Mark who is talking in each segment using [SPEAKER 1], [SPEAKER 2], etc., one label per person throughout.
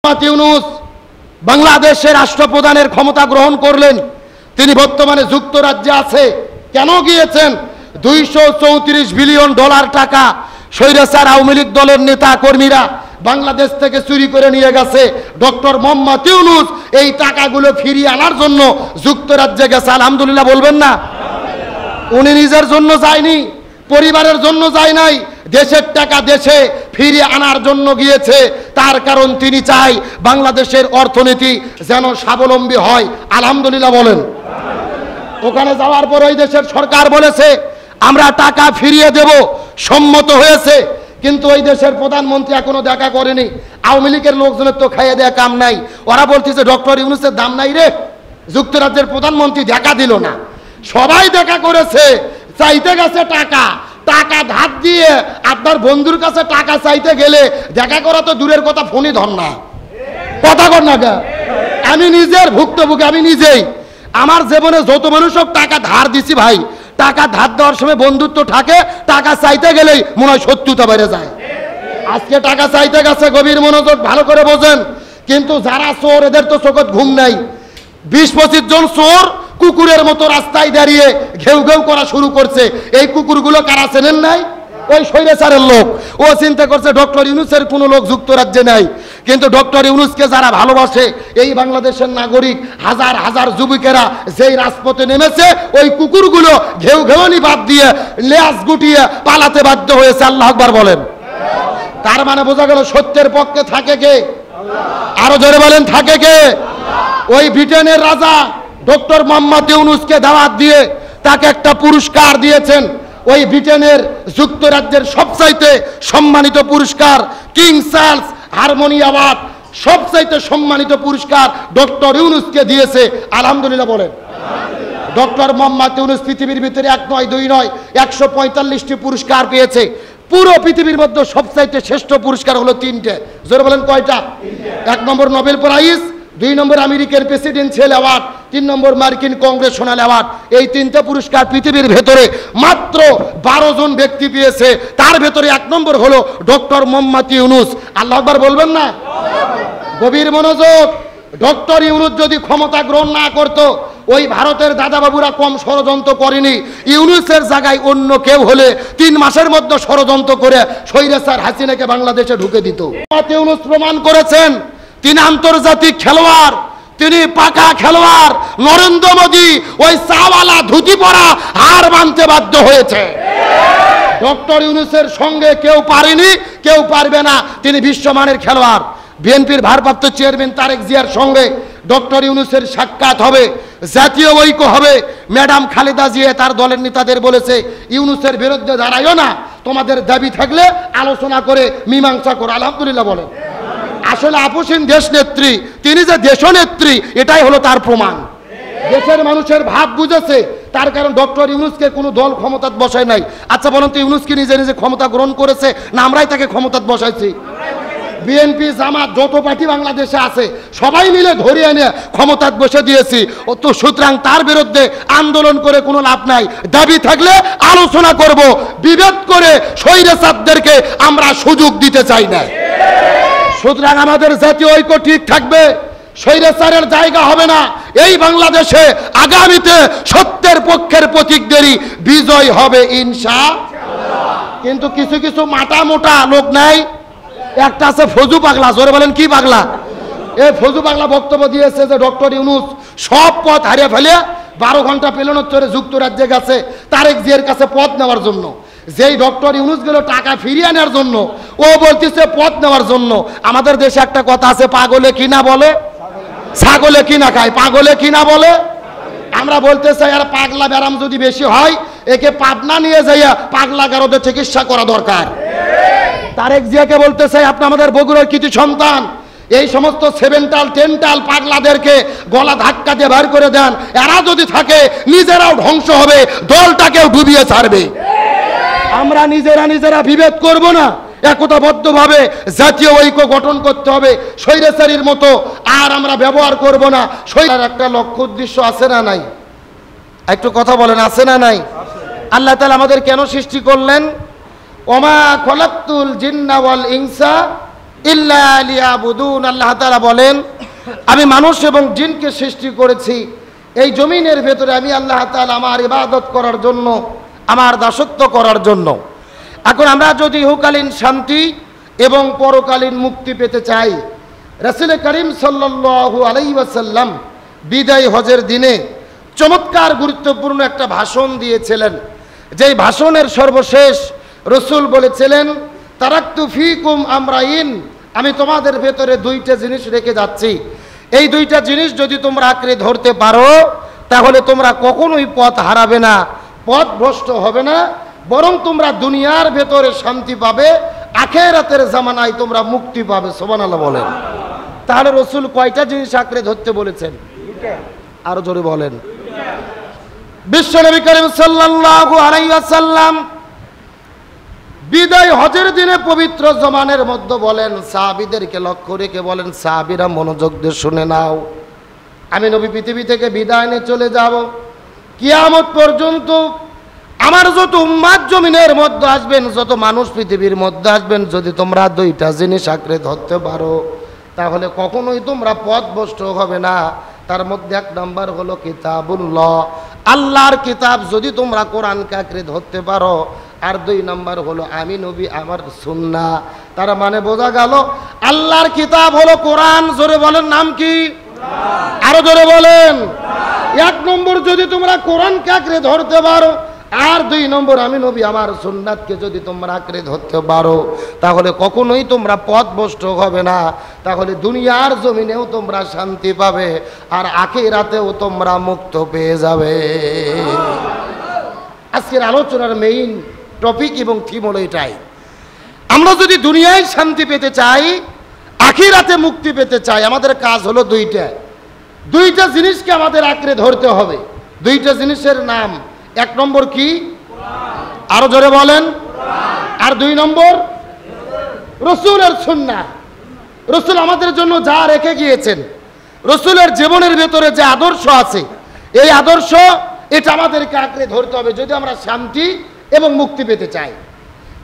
[SPEAKER 1] মোহাম্মদ ইউনূস বাংলাদেশের রাষ্ট্রপ্রধানের ক্ষমতা গ্রহণ করলেন। তিনি বর্তমানে যুক্তরাজ্যে আছে। কেন গিয়েছেন? 234 বিলিয়ন ডলার টাকা স্বৈরাচার আওয়ামী লীগ দলের নেতা কর্মীরা বাংলাদেশ থেকে চুরি করে নিয়ে গেছে। ডক্টর মোহাম্মদ ইউনূস এই টাকাগুলো ফিরিয়ে আনার জন্য যুক্তরাজ্যে গেছে। আলহামদুলিল্লাহ বলবেন না? উনি নিজের জন্য যায়নি, পরিবারের জন্য যায় নাই, দেশের টাকা দেশে ফিরিয়ে আনার জন্য গিয়েছে। তার কারণ তিনি চাই বাংলাদেশের অর্থনীতি যেন স্বাবলম্বী হয়। আলহামদুলিল্লাহ বলেন। ওখানে যাওয়ার পর ওই দেশের সরকার বলেছে আমরা টাকা ফিরিয়ে দেব, সম্মত হয়েছে। কিন্তু ওই দেশের প্রধানমন্ত্রী এখনো দেখা করেনি। আওয়ামী লীগের লোকজনের তো খাইয়ে দেয়া কাম নাই। ওরা বলতেছে ডক্টর ইউনূসের দাম নাই রে। যুক্তরাজ্যের প্রধানমন্ত্রী দেখা দিল না। সবাই দেখা করেছে, চাইতে গেছে টাকা। টাকা ধার দিয়ে আপনার বন্ধুর কাছে টাকা চাইতে গেলে দেখা করা তো দূরের কথা, ফোনই ধর না। কথা কর না গা। আমি নিজের ভুক্তভোগী, আমি নিজেই আমার জীবনে যত মানুষ টাকা ধার দিছি ভাই, টাকা ধার দেওয়ার সময় বন্ধুত্ব থাকে, টাকা চাইতে গেলেই মনে হয় শত্রুতা বেড়ে যায়। আজকে টাকা চাইতে গেছে, গভীর মনোযোগ ভালো করে বোঝেন। কিন্তু যারা চোর এদের তো চোখে ঘুম নাই। 20-25 জন চোর কুকুরের মতো রাস্তায় দাঁড়িয়ে ঘেউ ঘেউ করা শুরু করছে। এই কুকুরগুলো কারা চেনেন নাই? ওই স্বৈরাচারের লোক। ও চিন্তা করছে ডক্টর ইউনূসের কোনো লোক যুক্তরাজ্যে নাই। কিন্তু ডক্টর ইউনূসকে যারা ভালোবাসে, এই বাংলাদেশের নাগরিক হাজার হাজার যুবকেরা যেই রাজপথে নেমেছে, ওই কুকুরগুলো ঘেউ ঘেউনি বাদ দিয়ে লেজ গুটিয়ে পালাতে বাধ্য হয়েছে। আল্লাহ আকবার বলেন। তার মানে বোঝা গেল সত্যের পক্ষে থাকে কে? আরো জোরে বলেন, থাকে কে? ওই ব্রিটেনের রাজা ডক্টর মোহাম্মদ ইউনূসকে দাওয়াত দিয়ে তাকে একটা পুরস্কার দিয়েছেন। ওই ব্রিটেনের যুক্তরাজ্যের সবচাইতে সম্মানিত পুরস্কার কিং চার্লস হারমোনি অ্যাওয়ার্ড, সবচাইতে সম্মানিত পুরস্কার ডক্টর ইউনূসকে দিয়েছে। আলহামদুলিল্লাহ বলেন। ডক্টর মোহাম্মদ ইউনূস পৃথিবীর ভিতরে 1 নয় 2 নয় 145টি পুরস্কার পেয়েছে। পুরো পৃথিবীর মধ্যে সবচাইতে শ্রেষ্ঠ পুরস্কার হলো 3টে। জোরে বলেন কয়টা? 1 নম্বর নোবেল প্রাইজ, 2 নম্বর আমেরিকার প্রেসিডেন্সিয়াল অ্যাওয়ার্ড, 3 নম্বর মার্কিন কংগ্রেশনাল অ্যাওয়ার্ড। এই 3টে পুরস্কার পৃথিবীর ভেতরে মাত্র 12 জন ব্যক্তি পেয়েছে। তার ভেতরে 1 নম্বর হলো ডক্টর মোহাম্মদ ইউনূস। আল্লাহ আকবার বলবেন না? গভীর মনোযোগ। ডক্টর ইউনূস যদি ক্ষমতা গ্রহণ না করত, ওই ভারতের দাদাবাবুরা কম ষড়যন্ত্র করেনি। ইউনূসের জায়গায় অন্য কেউ হলে 3 মাসের মধ্যে ষড়যন্ত্র করে স্বৈরাচার হাসিনাকে বাংলাদেশে ঢুকে দিত। ইউনূস প্রমাণ করেছেন তিনি আন্তর্জাতিক খেলোয়াড়, তিনি পাকা খেলোয়াড়। নরেন্দ্র মোদী ওই চাওয়ালা ধুতি পরা হার মানতে বাধ্য হয়েছে। ডক্টর ইউনূসের সঙ্গে কেউ পারেনি, কেউ পারবে না। তিনি বিশ্বমানের খেলোয়াড়। বিএনপির ভারপ্রাপ্ত চেয়ারম্যান তারেক জিয়ার সঙ্গে ডক্টর ইউনূসের সাক্ষাৎ হবে, জাতীয় ঐক্য হবে। ম্যাডাম খালেদা জিয়া তার দলের নেতাদের বলেছে ইউনূসের বিরুদ্ধে দাঁড়াইও না, তোমাদের দাবি থাকলে আলোচনা করে মীমাংসা করো। আলহামদুলিল্লাহ বলেন। আসলে আপসীন দেশ নেত্রী, তিনি যে দেশনেত্রী এটাই হলো তার প্রমাণ। দেশের মানুষের ভাব বুঝেছে। তার কারণ ডক্টর ইউনূসকে কোনো দল ক্ষমতাত বসায় নাই। আচ্ছা বলুন তো, ইউনূস কি নিজে নিজে ক্ষমতা গ্রহণ করেছে না আমরাই তাকে ক্ষমতাত বসাইছি? বিএনপি জামাত যত পার্টি বাংলাদেশে আছে সবাই মিলে ধরে এনে ক্ষমতাত বসে দিয়েছি। তো সুতরাং তার বিরুদ্ধে আন্দোলন করে কোনো লাভ নাই। দাবি থাকলে আলোচনা করব, বিভেদ করে স্বৈরাচারদেরকে আমরা সুযোগ দিতে চাই না। সুতরাং আমাদের জাতীয় ঐক্য ঠিক থাকবে, স্বৈরাচারের জায়গা হবে না। এই বাংলাদেশে আগামীতে সত্যের পক্ষের প্রতীকদেরই বিজয় হবে ইনশাআল্লাহ। কিন্তু কিছু কিছু মাটা মোটা লোক নাই। একটা আছে ফজু পাগলা। জোরে বলেন কি পাগলা? এই ফজু পাগলা বক্তব্য দিয়েছে যে ডক্টর ইউনূস সব পথ হারিয়ে ফেলে 12 ঘন্টা পেলেন চড়ে যুক্তরাজ্যে গেছে তারেক জিয়ার কাছে পদ নেওয়ার জন্য। যেই ডক্টর ইউনূস গেল টাকা ফিরিয়ে আনার জন্য, ও বলতেছে পদ নেওয়ার জন্য। আমাদের দেশে একটা কথা আছে, পাগলে কি না বলে, ছাগলে কি না খায়। পাগলে কি না বলে। আমরা বলতে চাই আর পাগলা ব্যারাম যদি বেশি হয়, একে পাবনা নিয়ে যাইয়া পাগলা গারদে চিকিৎসা করা দরকার। তারেক জিয়াকে বলতে চাই, আপনি আমাদের বগুড়ার কৃতি সন্তান, এই সমস্ত 7টাল 10টাল পাগলাদেরকে গলা ধাক্কা দিয়ে বের করে দেন। এরা যদি থাকে নিজেরাও ধ্বংস হবে, দলটাকেও ডুবিয়ে ছাড়বে। আমরা নিজেরা বিভেদ করব না, একতাবদ্ধভাবে জাতীয় ঐক্য গঠন করতে হবে। স্বৈরাচারীর মতো আর আমরা ব্যবহার করব না। স্বৈরাচার একটা লক্ষ্য উদ্দেশ্য আছে না নাই? একটু কথা বলেন, আছে না নাই? আল্লাহ তাআলা আমাদের কেন সৃষ্টি করলেন? ওমা খলাকতুল জিন্না ওয়াল ইনসা ইল্লা লিয়াবুদুন। আল্লাহ তাআলা বলেন, আমি মানুষ এবং জিনকে সৃষ্টি করেছি এই জমিনের ভেতরে আমি আল্লাহ তাআলা আমার ইবাদত করার জন্য, আমার দাসত্ব করার জন্য। এখন আমরা যদি ইহকালীন শান্তি এবং পরকালীন মুক্তি পেতে চাই, রাসূল করিম সাল্লাল্লাহু আলাইহি ওয়াসাল্লাম বিদায় হজের দিনে চমৎকার গুরুত্বপূর্ণ একটা ভাষণ দিয়েছিলেন। যেই ভাষণের সর্বশেষ রসুল বলেছিলেন, তারাক্তু ফিকুম আমরাইন, আমি তোমাদের ভেতরে দুইটা জিনিস রেখে যাচ্ছি, এই দুইটা জিনিস যদি তোমরা আঁকড়ে ধরতে পারো তাহলে তোমরা কখনোই পথ হারাবে না, পথ ভ্রষ্ট হবে না, বরং তোমরা দুনিয়ার ভেতরে শান্তি পাবে, আখিরাতের জামানায় তোমরা মুক্তি পাবে। সুবহানাল্লাহ বলেন। তাহলে রসুল কয়টা জিনিস আঁকড়ে ধরতে বলেছেন? আরো জোরে বলেন। বিশ্বনবী করিম সাল্লাল্লাহু আলাইহি ওয়াসাল্লাম বিদায় হজের দিনে পবিত্র জমানের মধ্যে বলেন, সাহাবীদেরকে লক্ষ্য রেখে বলেন, সাহাবীরা মনোযোগ দিয়ে শুনে নাও, আমি নবী পৃথিবী থেকে বিদায় নিয়ে চলে যাব, কিয়ামত পর্যন্ত আমার যত উম্মাত জমিনের মধ্যে আসবেন, যত মানুষ পৃথিবীর মধ্যে আসবেন, যদি তোমরা দুইটা জিনিস আঁকড়ে ধরতে পারো তাহলে কখনোই তোমরা পথভ্রষ্ট হবে না। তার মধ্যে এক নাম্বার হলো কিতাবুল্লাহ, আল্লাহর কিতাব যদি তোমরা কোরআনকে আঁকড়ে ধরতে পারো, আর দুই নাম্বার হলো আমি নবী আমার সুন্নাহ। তার মানে বোঝা গেল আল্লাহর কিতাব হলো কোরআন। জোরে বলেন, নাম কি? আরো জোরে বলেন। এক নম্বর যদি তোমরা কোরআনকে আঁকড়ে ধরতে পারো, আর দুই নম্বর আমি নবী আমার সুন্নাতকে যদি তোমরা আঁকড়ে ধরতে পারো তাহলে কখনোই তোমরা পথভ্রষ্ট হবে না। তাহলে দুনিয়ার জমিনেও তোমরা শান্তি পাবে, আর আখিরাতেও তোমরা মুক্ত পেয়ে যাবে। আজকের আলোচনার মেইন টপিক এবং থিম হলো এটাই। আমরা যদি দুনিয়ায় শান্তি পেতে চাই, আখিরাতে মুক্তি পেতে চাই, আমাদের কাজ হলো দুইটা জিনিসকে আমাদের আঁকড়ে ধরতে হবে। দুইটা জিনিসের নাম, এক নম্বর কি? আরো জোরে বলেন। আর দুই নম্বর রসুলের সুন্নাহ। রসুল আমাদের জন্য যা রেখে গিয়েছেন, রসুলের জীবনের ভেতরে যে আদর্শ আছে, এই আদর্শ এটা আমাদেরকে আঁকড়ে ধরতে হবে যদি আমরা শান্তি এবং মুক্তি পেতে চাই।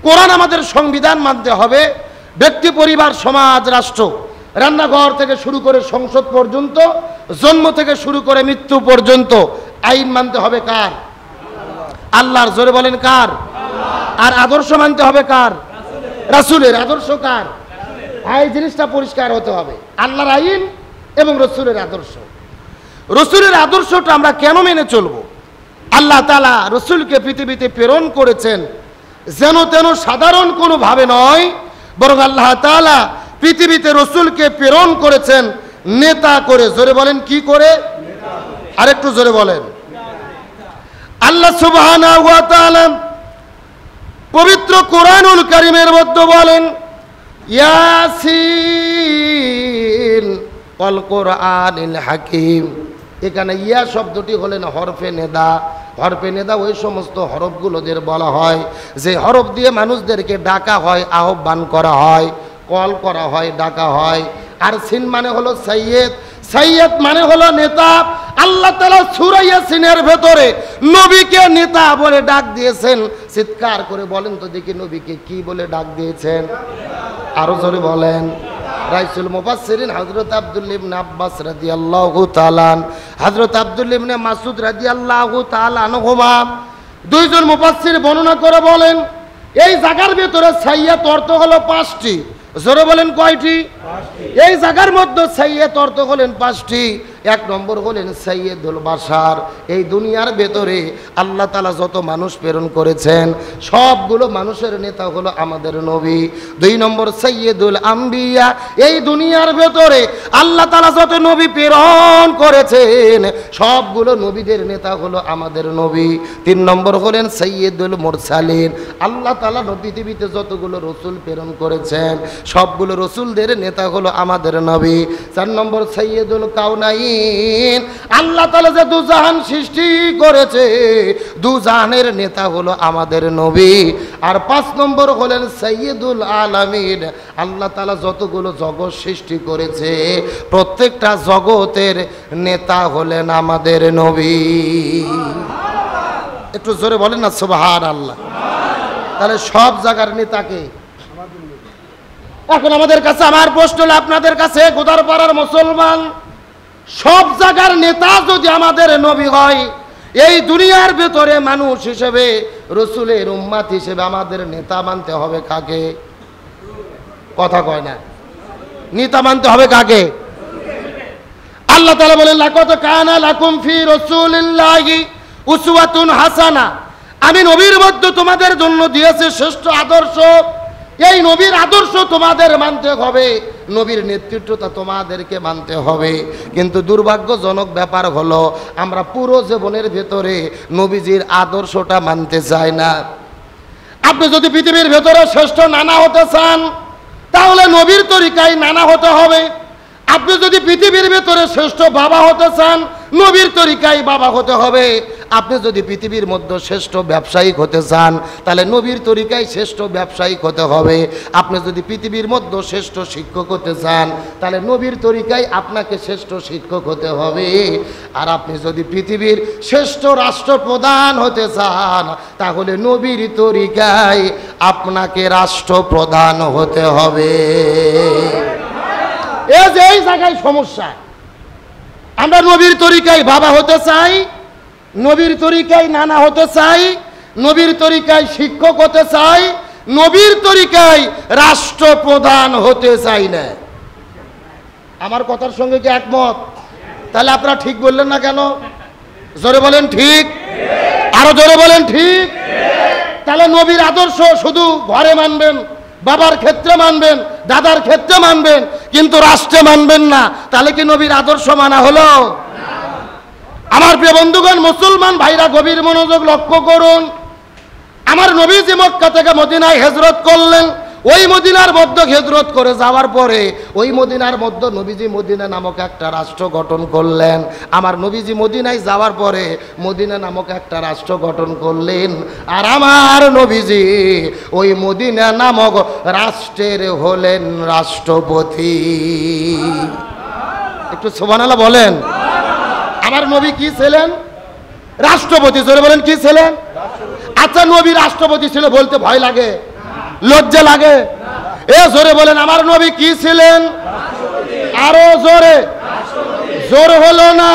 [SPEAKER 1] কোরআন আমাদের সংবিধান মানতে হবে। ব্যক্তি, পরিবার, সমাজ, রাষ্ট্র, রান্নাঘর থেকে শুরু করে সংসদ পর্যন্ত, জন্ম থেকে শুরু করে মৃত্যু পর্যন্ত আইন মানতে হবে কার? আল্লাহর। জোরে বলেন, কার? আর আদর্শ মানতে হবে কার? রাসূলের। আদর্শ কার? এই জিনিসটা পরিষ্কার হতে হবে, আল্লাহর আইন এবং রসুলের আদর্শ। রসুলের আদর্শটা আমরা কেন মেনে চলবো? আল্লাহ তাআলা রসুলকে পৃথিবীতে প্রেরণ করেছেন যেন তেন সাধারণ কোনো ভাবে নয়, বরং আল্লাহ তাআলা পৃথিবীতে রসুলকে প্রেরণ করেছেন নেতা করে। জোরে বলেন, কি করে? আরেকটু জোরে বলেন। আল্লাহ সুবহানাহু ওয়া তাআলা পবিত্র কোরআনুল কারীমের মধ্যে বলেন, ইয়াসিন ওয়াল কোরআনিল হাকিম। এখানে ইয়া শব্দটি হলেন হরফে নেদা। হরফে নেদা ওই সমস্ত হরফগুলোদের বলা হয় যে হরফ দিয়ে মানুষদেরকে ডাকা হয়, আহ্বান করা হয়, কল করা হয়, ডাকা হয়। আর সিন মানে হলো সাইয়্যেদ, সাইয়্যেদ মানে হলো নেতা। আল্লাহ তাআলা সূরা ইয়াসিনের ভেতরে নবীকে নেতা বলে ডাক দিয়েছেন। চিৎকার করে বলেন তো দেখি, নবীকে কি বলে ডাক দিয়েছেন? আরো জোরে বলেন। রাইসুল মুফাসসিরিন হযরত আব্দুল্লাহ ইবনে আব্বাস রাদিয়াল্লাহু তাআলা, হযরত আব্দুল্লাহ ইবনে মাসউদ রাদিয়াল্লাহু তাআলা আনহুমা, দুইজন মুফাসসির বর্ণনা করে বলেন এই জায়গার ভিতরে সাইয়্যেদ অর্থ হলো 5টি। জোরে বলেন, কয়টি? এই জায়গার মধ্যে সাইয়্যেদ অর্থ হলেন 5টি। এক নম্বর হলেন সাইয়্যেদুল বাশার। এই দুনিয়ার ভেতরে আল্লাহ তাআলা যত মানুষ প্রেরণ করেছেন সবগুলো মানুষের নেতা হলো আমাদের নবী। 2 নম্বর সাইয়্যেদুল আম্বিয়া। এই দুনিয়ার ভেতরে আল্লাহ তাআলা যত নবী প্রেরণ করেছেন সবগুলো নবীদের নেতা হলো আমাদের নবী। 3 নম্বর হলেন সাইয়্যেদুল মুরসালিন। আল্লাহ তাআলা পৃথিবীতে যতগুলো রসুল প্রেরণ করেছেন সবগুলো রসুলদের নেতা হলো আমাদের নবী। 4 নম্বর সাইয়্যেদুল কাউনাইন। আল্লাহ তাআলা যে দুজাহান সৃষ্টি করেছে দুজাহানের নেতা হলো আমাদের নবী। আর 5 নম্বর হলেন সাইয়্যেদুল আলামিন। আল্লাহ তাআলা যতগুলো জগৎ সৃষ্টি করেছে প্রত্যেকটা জগতের নেতা হলেন আমাদের নবী। একটু জোরে বলেন না সুবহানাল্লাহ। তাহলে সব জায়গার নেতাকে এখন আমাদের কাছে আমার প্রশ্ন হলো, আপনাদের কাছে গোদারপাড়ার মুসলমান সব জায়গার নেতা যদি আমাদের নবী হয়, এই দুনিয়ার ভেতরে মানুষ হিসেবে, রসুলের উম্মাত হিসেবে আমাদের নেতা মানতে হবে কাকে? কথা কয় না। নেতা মানতে হবে কাকে? আল্লাহ তাআলা বলেন, লাকাদ কানা লাকুম ফি রাসূলিল্লাহি উসওয়াতুন হাসানা, আমি নবীর মধ্যে তোমাদের জন্য দিয়েছি শ্রেষ্ঠ আদর্শ। এই নবীর আদর্শ তোমাদের মানতে হবে, নবীর নেতৃত্বটা তোমাদেরকে মানতে হবে। কিন্তু দুর্ভাগ্যজনক ব্যাপার হলো, আমরা পুরো জীবনের ভেতরে নবীজির আদর্শটা মানতে চাই না। আপনি যদি পৃথিবীর ভেতরে শ্রেষ্ঠ নানা হতে চান, তাহলে নবীর তরিকায় নানা হতে হবে। আপনি যদি পৃথিবীর ভেতরে শ্রেষ্ঠ বাবা হতে চান, নবীর তরিকায় বাবা হতে হবে। আপনি যদি পৃথিবীর মধ্যে শ্রেষ্ঠ ব্যবসায়িক হতে চান, তাহলে নবীর তরিকায় শ্রেষ্ঠ ব্যবসায়িক হতে হবে। আপনি যদি পৃথিবীর মধ্যে শ্রেষ্ঠ শিক্ষক হতে চান, তাহলে নবীর তরিকায় আপনাকে শ্রেষ্ঠ শিক্ষক হতে হবে। আর আপনি যদি পৃথিবীর শ্রেষ্ঠ রাষ্ট্রপ্রধান হতে চান, তাহলে নবীর তরিকায় আপনাকে রাষ্ট্রপ্রধান হতে হবে। এই যে এই জায়গায় সমস্যা। আমরা নবীর তরিকায় বাবা হতে চাই, নবীর তরিকায় নানা হতে চাই, নবীর তরিকায় শিক্ষক হতে চাই, নবীর তরিকায় রাষ্ট্রপ্রধান হতে চাই না। আমার কথার সঙ্গে কি একমত? তাহলে আপনারা ঠিক বললেন না কেন? জোরে বলেন ঠিক, আরো জোরে বলেন ঠিক। তাহলে নবীর আদর্শ শুধু ঘরে মানবেন, বাবার ক্ষেত্রে মানবেন, দাদার ক্ষেত্রে মানবেন, কিন্তু রাষ্ট্রে মানবেন না, তাহলে কি নবীর আদর্শ মানা হলো? আমার প্রিয় বন্ধুগণ, মুসলমান ভাইরা গভীর মনোযোগ লক্ষ্য করুন। আমার নবীজি মক্কা থেকে মদিনায় হিজরত করলেন। ওই মদিনার মধ্যে হিজরত করে যাওয়ার পরে ওই মদিনার মধ্যে নবীজি মদিনা নামক একটা রাষ্ট্র গঠন করলেন। আমার নবীজি মদিনায় যাওয়ার পরে মদিনা নামক একটা রাষ্ট্র গঠন করলেন। আর আমার নবীজি ওই মদিনা নামক রাষ্ট্রের হলেন রাষ্ট্রপতি। একটু সুবহানাল্লাহ বলেন। আমার নবী কি ছিলেন? রাষ্ট্রপতি। জোরে বলেন, কি ছিলেন? আচ্ছা, নবী রাষ্ট্রপতি ছিল বলতে ভয় লাগে, লজ্জা লাগে? এ জোরে বলেন, আমার নবী কি ছিলেন? আরো জোরে, জোর হলো না।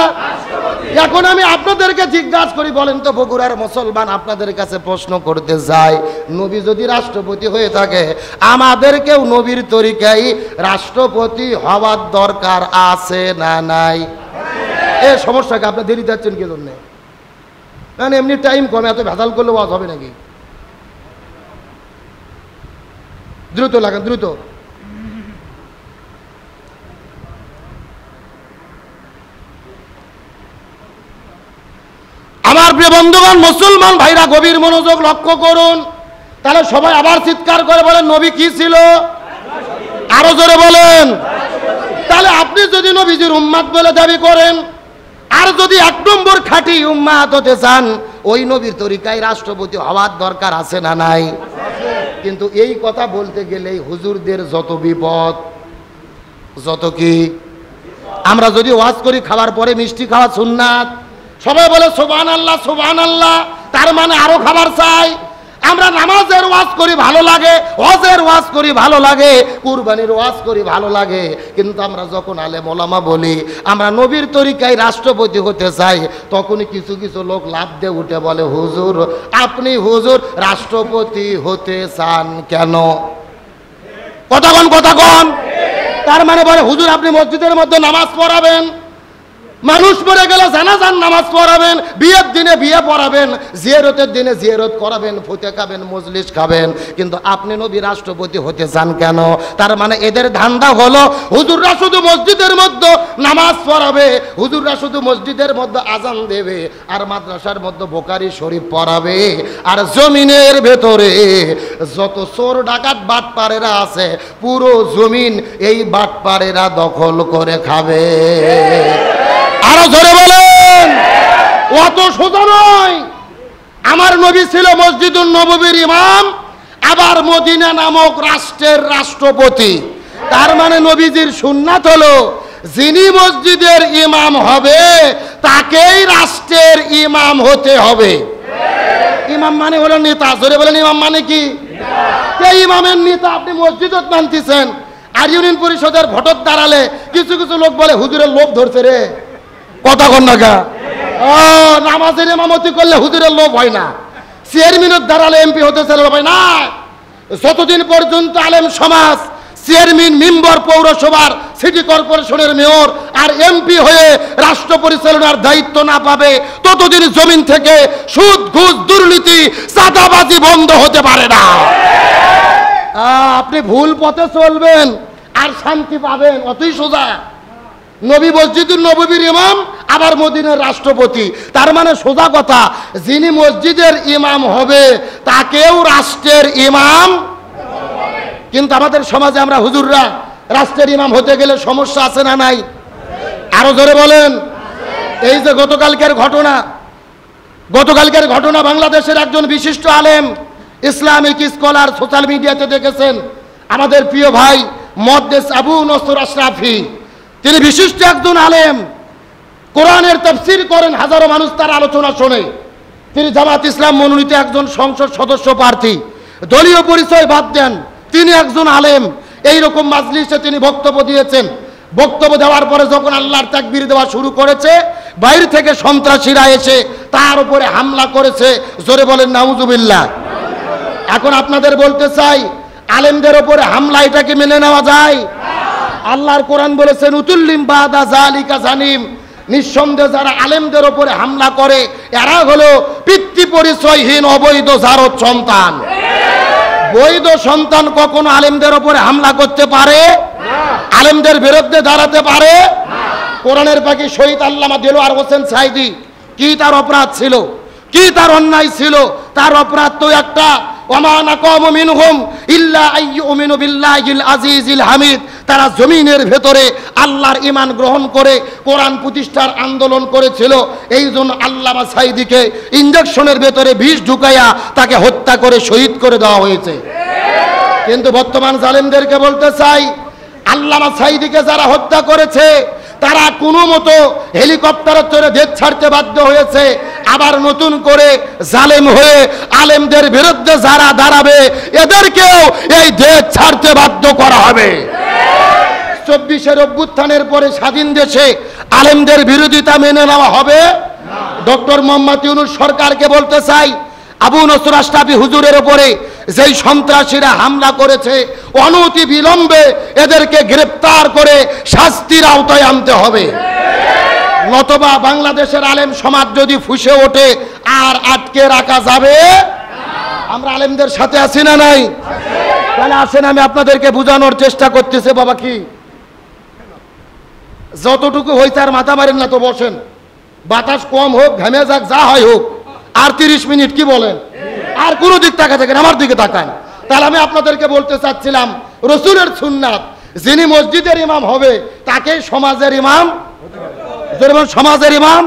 [SPEAKER 1] এখন আমি আপনাদেরকে জিজ্ঞাসা করি, বলেন তো বগুড়ার মুসলমান, আপনাদের কাছে প্রশ্ন করতে যাই, নবী যদি রাষ্ট্রপতি হয়ে থাকে, আমাদেরকেও নবীর তরিকায় রাষ্ট্রপতি হওয়ার দরকার আছে না নাই? এই সমস্যাকে আপনি দেরি যাচ্ছেন কি জন্য? না এমনি টাইম কমে, এত ভেজাল করলে ওয়াজ হবে নাকি? দ্রুত লাগান, দ্রুত। আমার প্রিয় বন্ধুগণ, মুসলমান ভাইরা গভীর মনোযোগ লক্ষ্য করুন। তাহলে সবাই আবার চিৎকার করে বলেন, নবী কি ছিল? আরো জোরে বলেন। তাহলে আপনি যদি নবীজির উম্মাত বলে দাবি করেন, আর যদি এক নম্বর খাঁটি উম্মাত হতে চান, ওই নবীর তরিকায় রাষ্ট্রপতি হওয়ার দরকার আছে না নাই? কিন্তু এই কথা বলতে গেলেই হুজুরদের যত বিপদ, যত কি। আমরা যদি ওয়াজ করি খাওয়ার পরে মিষ্টি খাওয়া সুন্নাত, সবাই বলে সুবহানাল্লাহ সুবহানাল্লাহ, তার মানে আরো খাবার চাই। আমরা নামাজের ওয়াজ করি ভালো লাগে, হজের ওয়াজ করি ভালো লাগে, কুরবানির ওয়াজ করি ভালো লাগে, কিন্তু আমরা যখন আলেম ওলামা বলি আমরা নবীর তরিকায় রাষ্ট্রপতি হতে চাই, তখনই কিছু কিছু লোক লাভ দিয়ে উঠে বলে, হুজুর আপনি হুজুর রাষ্ট্রপতি হতে চান কেন? কথা কন। তার মানে বলে, হুজুর আপনি মসজিদের মধ্যে নামাজ পড়াবেন, মানুষ মরে গেলে জানাজার নামাজ পড়াবেন, বিয়ের দিনে বিয়ে পড়াবেন, জিয়ারতের দিনে জিয়ারত করাবেন, ফুতে খাবেন, মজলিস খাবেন, কিন্তু আপনি নবী রাষ্ট্রপতি হতে চান কেন? তার মানে এদের ধান্দা হলো হুজুররা শুধু মসজিদের মধ্যে নামাজ পড়াবে, হুজুররা শুধু মসজিদের মধ্যে আজান দেবে, আর মাদ্রাসার মধ্যে বুখারী শরীফ পড়াবে, আর জমিনের ভেতরে যত চোর ডাকাত বাটপাড়েরা আছে পুরো জমিন এই বাটপাড়েরা দখল করে খাবে। আরো জোরে বলেন। অত সোজা নয়। আমার নবী ছিল মসজিদুন নববীর ইমাম, আবার মদিনা নামক রাষ্ট্রের রাষ্ট্রপতি। তার মানে নবীজির সুন্নাত হলো, যিনি মসজিদের ইমাম হবে তাকেই রাষ্ট্রের ইমাম হতে হবে। ইমাম মানে হলো নেতা। জোরে বলেন, ইমাম মানে কি? এই ইমামের নেতা আপনি মসজিদত মানতেছেন, আর ইউনিয়ন পরিষদের ভোটত দাঁড়ালে কিছু কিছু লোক বলে হুজুরের লোভ ধরছে রে, কথা কন না গা। ও নামাজের ইমামতি করলে হুজুরের লোভ হয় না, চেয়ারম্যানের দাঁড়ালে এমপি হতে চাইলে লোভ হয় না। যতদিন পর্যন্ত আলেম সমাজ চেয়ারম্যান, মেম্বার, পৌরসভার, সিটি কর্পোরেশনের মেয়র আর এমপি হয়ে রাষ্ট্র পরিচালনার দায়িত্ব না পাবে, ততদিন জমিন থেকে সুদ, ঘুষ, দুর্নীতি, চাঁদাবাজি বন্ধ হতে পারে না। আপনি ভুল পথে চলবেন আর শান্তি পাবেন, অতই সোজা। নবী মসজিদুল নববীর ইমাম, আবার মদিনার রাষ্ট্রপতি, তার মানে সোজা কথা, যিনি মসজিদের ইমাম হবে তাকেও রাষ্ট্রের ইমাম। কিন্তু আমাদের সমাজে আমরা হুজুররা রাষ্ট্রের ইমাম হতে গেলে সমস্যা আছে না নাই? আরো জোরে বলেন। এই যে গতকালকের ঘটনা, বাংলাদেশের একজন বিশিষ্ট আলেম, ইসলামিক স্কলার, সোশ্যাল মিডিয়াতে দেখেছেন, আমাদের প্রিয় ভাই মুহাদ্দিস আবু নসর আশরাফি, তিনি বিশিষ্ট একজন আলেম, কোরআনের তাফসীর করেন, হাজারো মানুষ তার আলোচনা শোনে। তিনি জামাত ইসলাম মনোনীত একজন সংসদ সদস্য প্রার্থী, দলীয় পরিচয় বাদ দেন, তিনি একজন আলেম। এইরকম মাজলিসে তিনি বক্তব্য দিয়েছেন। বক্তব্য দেওয়ার পরে যখন আল্লাহর তাকবীর দেওয়া শুরু করেছে, বাইরে থেকে সন্ত্রাসীরা এসে তার উপরে হামলা করেছে। জোরে বলেন নাউজুবিল্লাহ। এখন আপনাদের বলতে চাই, আলেমদের উপরে হামলা এটাকে মেনে নেওয়া যায়? আল্লাহর কোরআন বলেছেন উতুল্লিম বাদা জালিকা জানিম, নিঃসন্দেহে যারা আলেমদের উপরে হামলা করে এরা হলো পিতৃ পরিচয়হীন অবৈধ জারদ সন্তান। বৈধ সন্তান কখনো আলেমদের উপরে হামলা করতে পারে? আলেমদের বিরুদ্ধে দাঁড়াতে পারে? কোরআনের পাখি শহীদ আল্লামা দেলোয়ার হোসেন সাইদি, কি তার অপরাধ ছিল, কি তার অন্যায় ছিল? তার অপরাধ তো একটা, ওমা নাকামু মিনহুম ইল্লা আইয়ুমিনু বিল্লাহিল আজিজিল হামিদ। তারা জমিনের ভেতরে আল্লাহর ঈমান গ্রহণ করে কোরআন প্রতিষ্ঠার আন্দোলন করেছিল। এই জন্য আল্লামা সাইদিকে ইনজেকশনের ভেতরে বিষ ঢুকাইয়া তাকে হত্যা করে শহীদ করে দেওয়া হয়েছে। কিন্তু বর্তমান জালেমদেরকে বলতে চাই, আল্লামা সাইদিকে যারা হত্যা করেছে তারা কোনো মতো হেলিকপ্টারে চড়ে দেশ ছাড়তে বাধ্য হয়েছে। আবার নতুন করে জালেম হয়ে আলেমদের বিরুদ্ধে যারা দাঁড়াবে এদেরকেও এই দেশ ছাড়তে বাধ্য করা হবে। 24-এর অভ্যুত্থানের পরে স্বাধীন দেশে আলেমদের বিরোধিতা মেনে নেওয়া হবে? ডক্টর মোহাম্মদ ইউনূস সরকারকে বলতে চাই, আবু নসর আশরাফি হুজুরের উপরে যেই সন্ত্রাসীরা হামলা করেছে, অনতি বিলম্বে এদেরকে গ্রেফতার করে শাস্তির আওতায় আনতে হবে। নতবা বাংলাদেশের আলেম সমাজ যদি ফুঁসে ওঠে আর আটকে রাখা যাবে। আমরা আলেমদের সাথে আছি না নাই? তাহলে আসেন আমি আপনাদেরকে বোঝানোর চেষ্টা করতেছি। বাবা কি যতটুকু হয়েছে আর মাথা মারেন না তো, বসেন, বাতাস কম হোক, ঘেমে যাক, যা হয় হোক, আর 30 মিনিট কি বলেন? আর কোনো দিক তাকা থাকেন, আমার দিকে তাকান। তাহলে আমি আপনাদেরকে বলতে চাচ্ছিলাম, রসুলের সুন্নাত, যিনি মসজিদের ইমাম হবে তাকে সমাজের ইমাম, সমাজের ইমাম।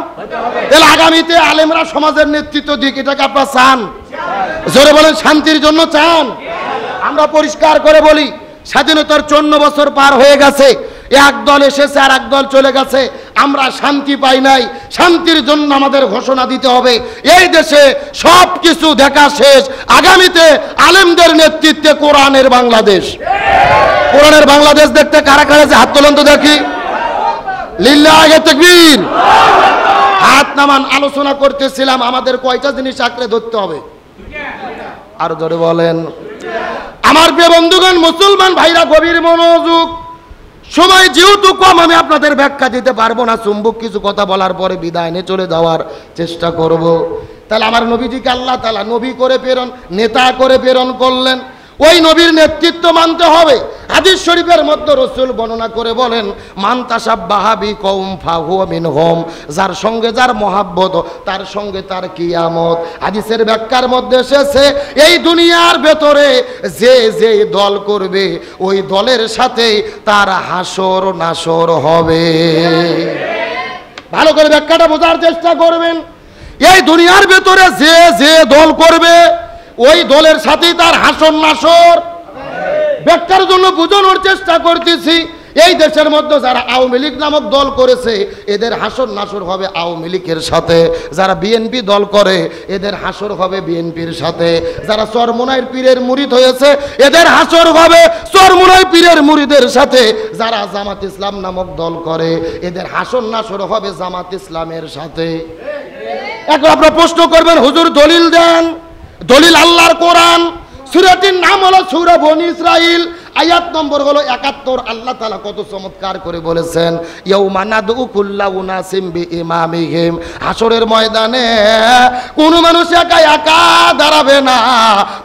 [SPEAKER 1] তাহলে আগামীতে আলেমরা সমাজের নেতৃত্ব দিক, এটাকে আপনারা চান? জোরে বলেন, শান্তির জন্য চান? আমরা পরিষ্কার করে বলি, স্বাধীনতার 54 বছর পার হয়ে গেছে, এক দল এসেছে আর এক দল চলে গেছে, আমরা শান্তি পাই নাই। শান্তির জন্য আমাদের ঘোষণা দিতে হবে, এই দেশে সব কিছু দেখা শেষ, আগামীতে আলেমদের নেতৃত্বে কোরআনের বাংলাদেশ। কোরআনের বাংলাদেশ দেখতে কারা কারা যে হাত তোলেন তো দেখি। লিল্লাহি তাকবীর। হাত নামান। আলোচনা করতেছিলাম আমাদের কয়টা জিনিস আঁকড়ে ধরতে হবে, আর ধরে বলেন। আমার প্রিয় বন্ধুগণ, মুসলমান ভাইরা গভীর মনোযোগ। সময় যেহেতু কম, আমি আপনাদের ব্যাখ্যা দিতে পারবো না। চুম্বক কিছু কথা বলার পরে বিদায় নিয়ে চলে যাওয়ার চেষ্টা করব। তাহলে আমার নবীজিকে আল্লাহ তাআলা নবী করে প্রেরণ, নেতা করে প্রেরণ করলেন, ওই নবীর নেতৃত্ব মানতে হবে। হাদিস শরীফের মধ্যে রাসূল বর্ণনা করে বলেন, মান তাশাব্বাহা বিকওম ফাহুয়া মিনহুম, যার সঙ্গে যার মহাব্বত তার সঙ্গে তার কিয়ামত। হাদিসের ব্যাখ্যার মধ্যে এসেছে, এই দুনিয়ার ভেতরে যে যে দল করবে ওই দলের সাথে তার হাসর নাসর হবে। ভালো করে ব্যাখ্যাটা বোঝার চেষ্টা করবেন। এই দুনিয়ার ভেতরে যে যে দল করবে ওই দলের সাথেই তার হাসর নাসর। ব্যাখ্যার জন্য বোঝানোর চেষ্টা করতেছি, এই দেশের মধ্যে যারা আওয়ামী লীগ নামক দল করেছে এদের হাসর নাসর হবে আওয়ামী লীগের সাথে, যারা বিএনপি দল করে এদের হাসর হবে বিএনপির সাথে, যারা চরমোনাইর পীরের মুরিদ হয়েছে এদের হাসর হবে চরমোনাই পীরের মুরিদের সাথে, যারা জামাত ইসলাম নামক দল করে এদের হাসর নাসর হবে জামাত ইসলামের সাথে। এখন আপনারা প্রশ্ন করবেন, হুজুর দলিল দেন। দলিল আল্লাহর কোরআন, সূরাটির নাম হলো সূরা বনী ইসরাইল, আয়াত নম্বর হলো ৭১। আল্লাহ তাআলা কত চমৎকার করে বলেছেন, ইয়াউমা নাদউ কুল্লা উনাসিম বিইমামিহিম। হাসরের ময়দানে কোনো মানুষ একা একা দাঁড়াবে না,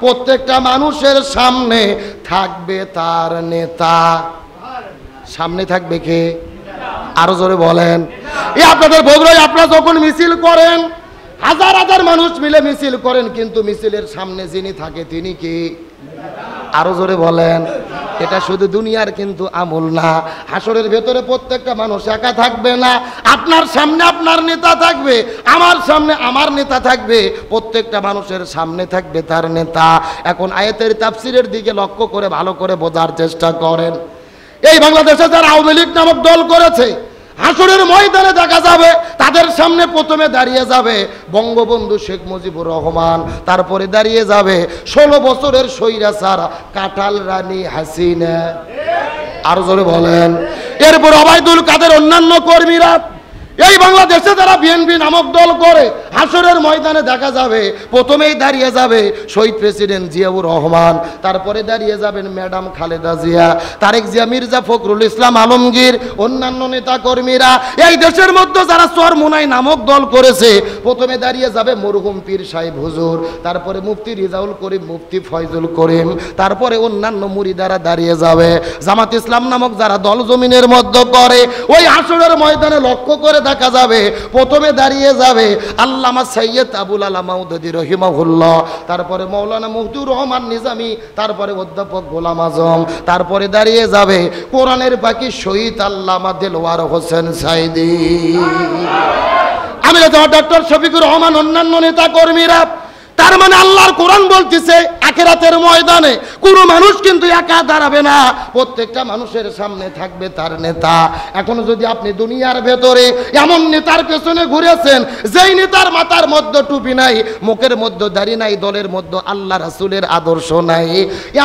[SPEAKER 1] প্রত্যেকটা মানুষের সামনে থাকবে তার নেতা। সামনে থাকবে কে? আরো জোরে বলেন। এই আপনাদের বগুড়ায় আপনারা যখন মিছিল করেন, হাজার হাজার মানুষ মিলে মিছিল করেন, কিন্তু মিছিলের সামনে যিনি থাকে তিনি কি? আরো জোরে বলেন। এটা শুধু দুনিয়ার কিন্তু আমল না, হাসরের ভেতরে প্রত্যেকটা মানুষ একা থাকবে না। আপনার সামনে আপনার নেতা থাকবে, আমার সামনে আমার নেতা থাকবে, প্রত্যেকটা মানুষের সামনে থাকবে তার নেতা। এখন আয়াতের তাফসীরের দিকে লক্ষ্য করে ভালো করে বোঝার চেষ্টা করেন। এই বাংলাদেশে যারা আওয়ামী লীগ নামক দল করেছে, হাসরের ময়দানে দেখা যাবে তাদের সামনে প্রথমে দাঁড়িয়ে যাবে বঙ্গবন্ধু শেখ মুজিবুর রহমান, তারপরে দাঁড়িয়ে যাবে 16 বছরের স্বৈরাচার কাঁঠাল রানী হাসিনা। আরো জোরে বলেন। এরপর ওবায়দুল কাদের অন্যান্য কর্মীরা। এই বাংলাদেশে যারা বিএনপি নামক দল করে, হাসরের ময়দানে দেখা যাবে প্রথমেই দাঁড়িয়ে যাবে শহীদ প্রেসিডেন্ট জিয়াউর রহমান, তারপরে দাঁড়িয়ে যাবেন ম্যাডাম খালেদা জিয়া, তারেক জিয়া, মির্জা ফখরুল ইসলাম আলমগীর, অন্যান্য নেতা কর্মীরা। এই দেশের মধ্যে যারা চরমোনাই নামক দল করেছে, প্রথমে দাঁড়িয়ে যাবে মরহুম পীর সাহেব হুজুর, তারপরে মুফতি রিজাউল করিম, মুফতি ফয়জুল করিম, তারপরে অন্যান্য মুরিদারা দাঁড়িয়ে যাবে। জামাত ইসলাম নামক যারা দল জমিনের মধ্যে করে, ওই হাসরের ময়দানে লক্ষ্য করে দেখা যাবে প্রথমে দাঁড়িয়ে যাবে আল্লামা সৈয়দ আবুল আলা মাউদুদী রহিমাহুল্লাহ, তারপরে মাওলানা মুহদুর রহমান নিজামী, তারপরে অধ্যাপক গোলাম আজম, তারপরে দাঁড়িয়ে যাবে কোরআনের বাকি শহীদ আল্লামা দেলওয়ার হোসেন সাইদি, আমি ডক্টর শফিকুর রহমান, অন্যান্য নেতা কর্মীরা। তার মানে আল্লাহর কোরআন বলতেছে আখিরাতের ময়দানে কোনো মানুষ কিন্তু একা দাঁড়াবে না, প্রত্যেকটা মানুষের সামনে থাকবে তার নেতা। এখন যদি আপনি দুনিয়ার ভেতরে এমন নেতার পেছনে ঘুরেছেন যেই নেতার মাথার মধ্যে টুপি নাই, মুখের মধ্যে দাড়ি নাই, দলের মধ্যে আল্লাহ রাসূলের আদর্শ নাই,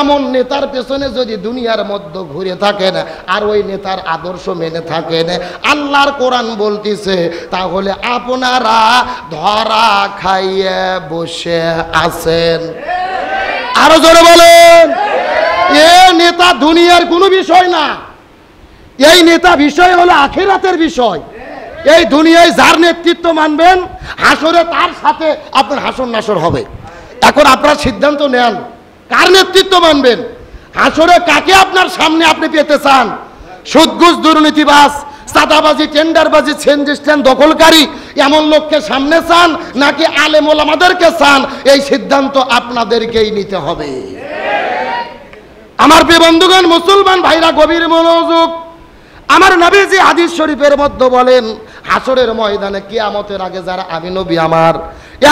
[SPEAKER 1] এমন নেতার পেছনে যদি দুনিয়ার মধ্যে ঘুরে থাকেন আর ওই নেতার আদর্শ মেনে থাকেন, আল্লাহর কোরআন বলতেছে তাহলে আপনারা ধরা খাইয়ে বসে আছেন। আরো জোরে বলেন। এ নেতা দুনিয়ার কোনো বিষয় না, এই নেতা বিষয় হলো আখিরাতের বিষয়। এই দুনিয়ায় যার নেতৃত্ব মানবেন, হাসরে তার সাথে আপনার হাসর নাসর হবে। এখন আপনার সিদ্ধান্ত নেন কার নেতৃত্ব মানবেন, হাসরে কাকে আপনার সামনে আপনি পেতে চান। সুদ ঘুষ দুর্নীতিবাজ, চাঁদাবাজি, টেন্ডারবাজি, সেনজিস্টান দখলকারী এমন লোককে সামনে চান নাকি আলেম ওলামাদেরকে চান, এই সিদ্ধান্ত আপনাদেরকেই নিতে হবে। আমার প্রিয় বন্ধুগণ, মুসলমান ভাইরা, গভীর মনোযোগ। আমার নবীজি হাদিস শরীফের মধ্যে বলেন, হাসরের ময়দানে কিয়ামতের আগে যারা আমি নবী আমার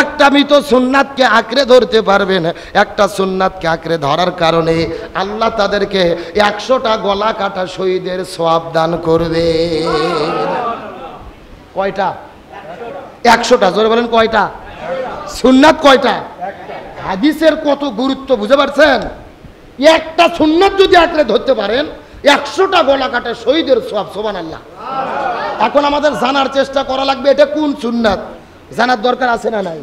[SPEAKER 1] একটা মৃত সুন্নাতকে আঁকড়ে ধরতে পারবেন, একটা সুন্নাতকে আঁকড়ে ধরার কারণে আল্লাহ তাদেরকে 100টা গলা কাটা শহীদের সওয়াব দান করবে। কয়টা? 100টা। জোরে বলেন কয়টা? সুন্নাত কয়টা? হাদিসের কত গুরুত্ব বুঝতে পারছেন? একটা সুন্নাত যদি আঁকড়ে ধরতে পারেন, 100টা গলা কাটা শহীদের সওয়াব। সুবহানাল্লাহ। এখন আমাদের জানার চেষ্টা করা লাগবে এটা কোন সুন্নাত, জানার দরকার আছে না নাই?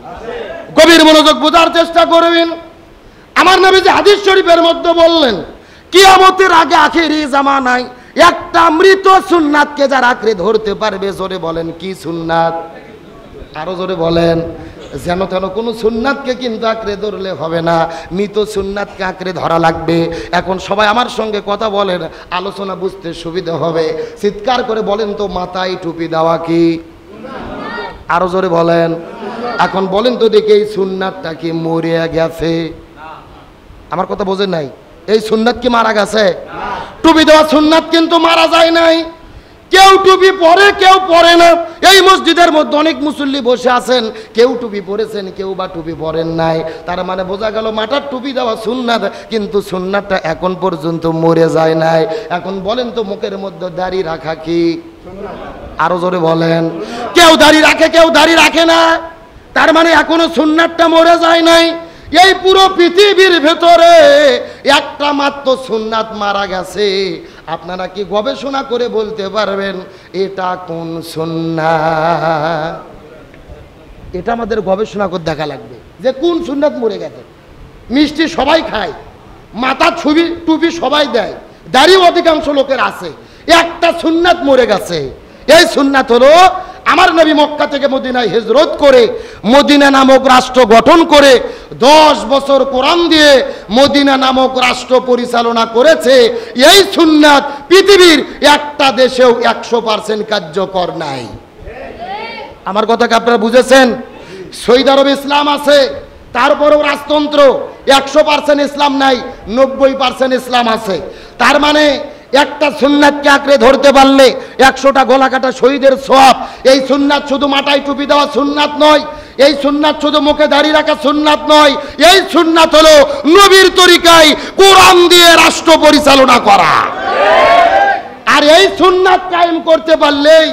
[SPEAKER 1] গভীর মনোযোগ বোঝার চেষ্টা করবেন। আমার নবীজি হাদিস শরীফের মধ্যে বললেন, কিয়ামতের আগে আখেরি জামানায় একটা মৃত সুন্নাতকে যারা আঁকড়ে ধরতে পারবে, জোরে বলেন কি সুন্নাত? আরো জোরে বলেন। যেন তেন কোনো সুন্নাতকে কিন্তু আঁকড়ে ধরলে হবে না, মৃত সুন্নাতকে আঁকড়ে ধরা লাগবে। এখন সবাই আমার সঙ্গে কথা বলেন, আলোচনা বুঝতে সুবিধা হবে। চিৎকার করে বলেন তো, মাথায় টুপি দেওয়া কি? আরো জোরে বলেন। এখন বলেন তো দেখি, এই সুন্নাতটা কি মরে গেছে? আমার কথা বোঝেন নাই? এই সুন্নাত কি মারা গেছে? টুপি দেওয়া সুন্নাত কিন্তু মারা যায় নাই। কেউ টুপি পরে কেউ পরে না। এই মসজিদের মধ্যে অনেক মুসল্লি বসে আছেন, কেউ টুপি পরেছেন, কেউ বা টুপি পরেন নাই। তার মানে বোঝা গেল মাথার টুপি দেওয়া সুন্নাত, কিন্তু সুন্নাতটা এখন পর্যন্ত মরে যায় নাই। এখন বলেন তো মুখের মধ্যে দাড়ি রাখা কি? আরো জোরে বলেন। কেউ দাড়ি রাখে, কেউ দাড়ি রাখে না। তার মানে এখনো সুন্নাতটা মরে যায় নাই। এই পুরো পৃথিবীর ভেতরে একটা মাত্র সুন্নাত মারা গেছে। আপনারা কি গবেষণা করে বলতে পারবেন এটা কোন সুন্নাত? এটা আমাদের গবেষণা করে দেখা লাগবে যে কোন সুন্নাত মরে গেছে। মিষ্টি সবাই খায়, মাথা টুপি সবাই দেয়, দাড়ি অধিকাংশ লোকের আছে, একটা সুন্নাত মরে গেছে। এই সুন্নাত হলো আমার নবী মক্কা থেকে মদিনায় হিজরত করে মদিনা নামক রাষ্ট্র গঠন করে 10 বছর কোরআন দিয়ে মদিনা নামক রাষ্ট্র পরিচালনা করেছে। এই সুন্নাত পৃথিবীর একটা দেশেও 100% কার্যকর নাই। আমার কথা কি আপনারা বুঝেছেন? সৌদি আরবে ইসলাম আছে, তারপরেও রাজতন্ত্র, 100% ইসলাম নাই, 90% ইসলাম আছে। তার মানে একটা সুন্নাতকে আঁকড়ে ধরতে পারলে 100টা গলা কাটা শহীদের সওয়াব। এই সুন্নাত শুধু মাথায় টুপি দেওয়া সুন্নাত নয়, এই সুন্নাত শুধু মুখে দাড়ি রাখা সুন্নাত নয়, এই সুন্নাত হলো নবীর তরিকায় কোরআন দিয়ে রাষ্ট্র পরিচালনা করা। আর এই সুন্নাত কায়েম করতে পারলেই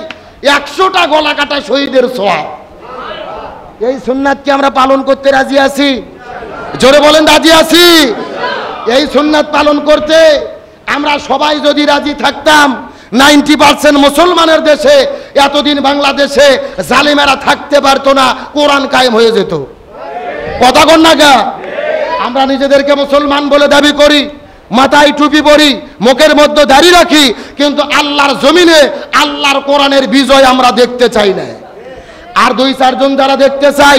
[SPEAKER 1] 100টা গলা কাটা শহীদের সওয়াব। এই সুন্নাতকে আমরা পালন করতে রাজি আছি? জোরে বলেন রাজি আছি? এই সুন্নাত পালন করতে আমরা সবাই যদি রাজি থাকতাম, 90% মুসলমানের দেশে এতদিন বাংলাদেশে জালিমেরা থাকতে পারতো না, কোরআন কায়েম হয়ে যেত। কথা কন না গা? আমরা নিজেদেরকে মুসলমান বলে দাবি করি, মাথায় টুপি পরি, মুখের মধ্যে দাড়ি রাখি, কিন্তু আল্লাহর জমিনে আল্লাহর কোরআনের বিজয় আমরা দেখতে চাই না। আর 2-4 জন যারা দেখতে চাই,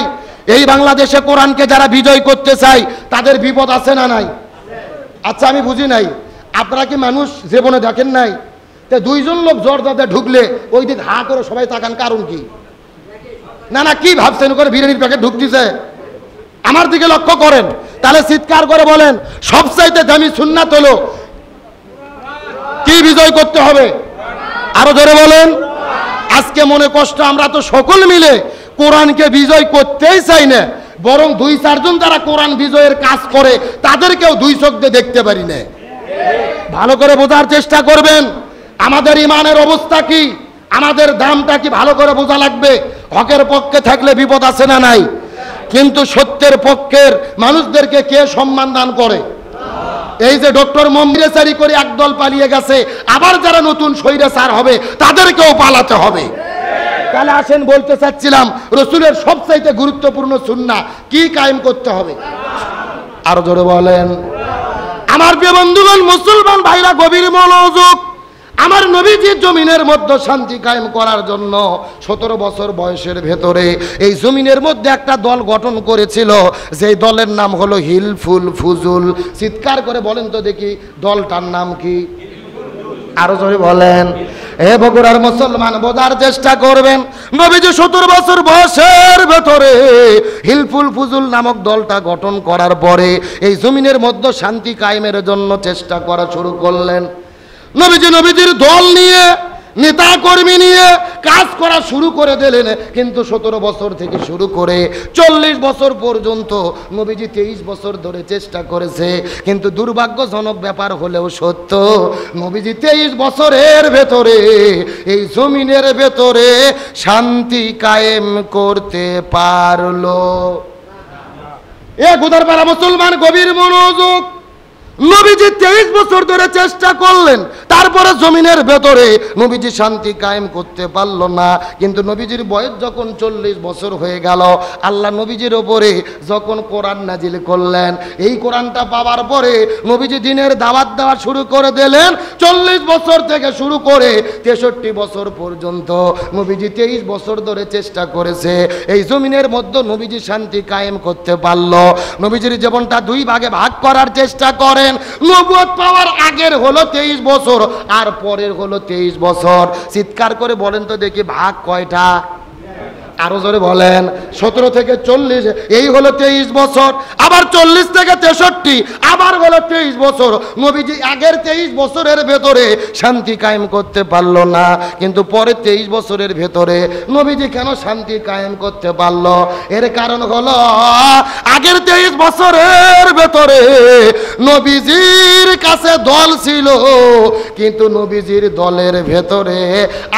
[SPEAKER 1] এই বাংলাদেশে কোরআনকে যারা বিজয় করতে চাই, তাদের বিপদ আছে না নাই? আচ্ছা আমি বুঝি নাই, আপনারা কি মানুষ জীবনে দেখেন নাই? তো 2 জন লোক জর্দাতে ঢুকলে ওই দিক হা করে সবাই তাকান, কারণ কি? না না কি ভাবছেন করে বিরিয়ানির প্যাকেট ঢুকতেছে? আমার দিকে লক্ষ্য করেন, তাহলে চিৎকার করে বলেন সবচাইতে দামি সুন্নাত হলো কি বিজয় করতে হবে? আরো জোরে বলেন। আজকে মনে কষ্ট, আমরা তো সকল মিলে কোরআনকে বিজয় করতেই চাই না, বরং 2-4 জন যারা কোরআন বিজয়ের কাজ করে তাদেরকেও 2 চোখ দিয়ে দেখতে পারি না। ভালো করে বোঝার চেষ্টা করবেন আমাদের ইমানের অবস্থা কি, আমাদের দামটা কি ভালো করে বোঝা লাগবে। হকের পক্ষে থাকলে বিপদ আছে না নাই? কিন্তু সত্যের পক্ষের মানুষদেরকে কে সম্মান দান করে? এই যে ডক্টর মমিরেচারি করে একদল পালিয়ে গেছে, আবার যারা নতুন স্বৈরাচার হবে তাদেরকেও পালাতে হবে। তাহলে আসেন বলতে চাচ্ছিলাম রসুলের সবচাইতে গুরুত্বপূর্ণ সুন্নাহ কি কায়েম করতে হবে? আরো জোরে বলেন। আমার প্রিয় বন্ধুগণ, মুসলমান ভাইরা গভীর মনোযোগ। আমার নবীজির জমিনের মধ্যে শান্তি কায়েম করার জন্য 17 বছর বয়সের ভেতরে এই জমিনের মধ্যে একটা দল গঠন করেছিল, যেই দলের নাম হলো হিলফুল ফুজুল। চিৎকার করে বলেন তো দেখি দলটার নাম কি? আরো জোরে বলেন। হে বগুড়ার মুসলমান, বোঝার চেষ্টা করবেন, নবীজি 17 বছর বয়সের ভেতরে হিলফুল ফুজুল নামক দলটা গঠন করার পরে এই জমিনের মধ্যে শান্তি কায়েমের জন্য চেষ্টা করা শুরু করলেন। নবীজির দল নিয়ে, নেতা কর্মী নিয়ে কাজ করা শুরু করে দিলেন। কিন্তু 17 বছর থেকে শুরু করে 40 বছর পর্যন্ত নবীজি 23 বছর ধরে চেষ্টা করেছে। কিন্তু দুর্ভাগ্যজনক ব্যাপার হলেও সত্য, নবীজি 23 বছরের ভেতরে এই জমিনের ভেতরে শান্তি কায়েম করতে পারলো। এ গুদারপাড়া মুসলমান গভীর মনোযোগ। নবীজি 23 বছর ধরে চেষ্টা করলেন, তারপরে জমিনের ভেতরে নবীজি শান্তি কায়েম করতে পারল না। কিন্তু নবীজির বয়স যখন 40 বছর হয়ে গেল, আল্লাহ নবীজির ওপরে যখন কোরআন নাজিল করলেন, এই কোরআনটা পাওয়ার পরে নবীজি দিনের দাওয়াত দেওয়া শুরু করে দিলেন। 40 বছর থেকে শুরু করে 63 বছর পর্যন্ত নবীজি 23 বছর ধরে চেষ্টা করেছে এই জমিনের মধ্যে নবীজি শান্তি কায়েম করতে পারল। নবীজির জীবনটা 2 ভাগে ভাগ করার চেষ্টা করেন। নবুয়ত পাওয়ার আগের হলো 23 বছর, আর পরের হলো 23 বছর। চিৎকার করে বলেন তো দেখি ভাগ কয়টা? আরো জোরে বলেন। 17 থেকে 40, এই হলো 23 বছর। আবার 40 থেকে 63, আবার হলো 23 বছর। নবীজি আগের 23 বছরের ভেতরে শান্তি কায়েম করতে পারলো না, কিন্তু পরের 23 বছরের ভেতরে নবীজি কেন শান্তি কায়েম করতে পারলো? এর কারণ হলো আগের 23 বছরের ভেতরে নবীজির কাছে দল ছিল, কিন্তু নবীজির দলের ভেতরে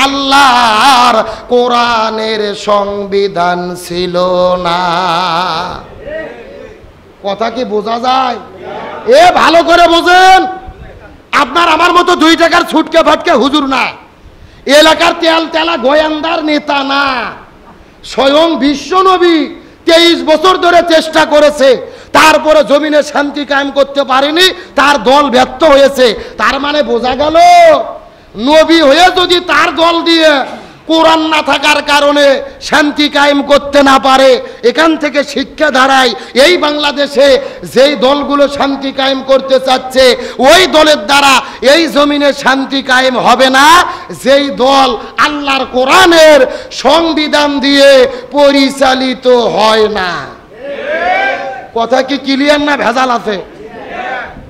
[SPEAKER 1] আল্লাহর কোরআনের সংবিধান ছিল না। কথা কি বোঝা যায়? এ ভালো করে বোঝেন। আপনার আমার মতো 2 টাকার ছুটকে ফাটকে হুজুর না, এলাকার তেল তেলা গোয়েন্দার নেতা না, স্বয়ং বিশ্ব নবী 23 বছর ধরে চেষ্টা করেছে, তারপরে জমিনে শান্তি কায়েম করতে পারেনি, তার দল ব্যর্থ হয়েছে। তার মানে বোঝা গেল নবী হয়ে যদি তার দল দিয়ে কোরআন না থাকার কারণে শান্তি কায়েম করতে না পারে, এখান থেকে শিক্ষা দাঁড়ায় এই বাংলাদেশে যেই দলগুলো শান্তি কায়েম করতে চাচ্ছে ওই দলের দ্বারা এই জমিনে শান্তি কায়েম হবে না, যেই দল আল্লাহর কোরআনের সংবিধান দিয়ে পরিচালিত হয় না। কথা কি ক্লিয়ার না ভেজাল আছে?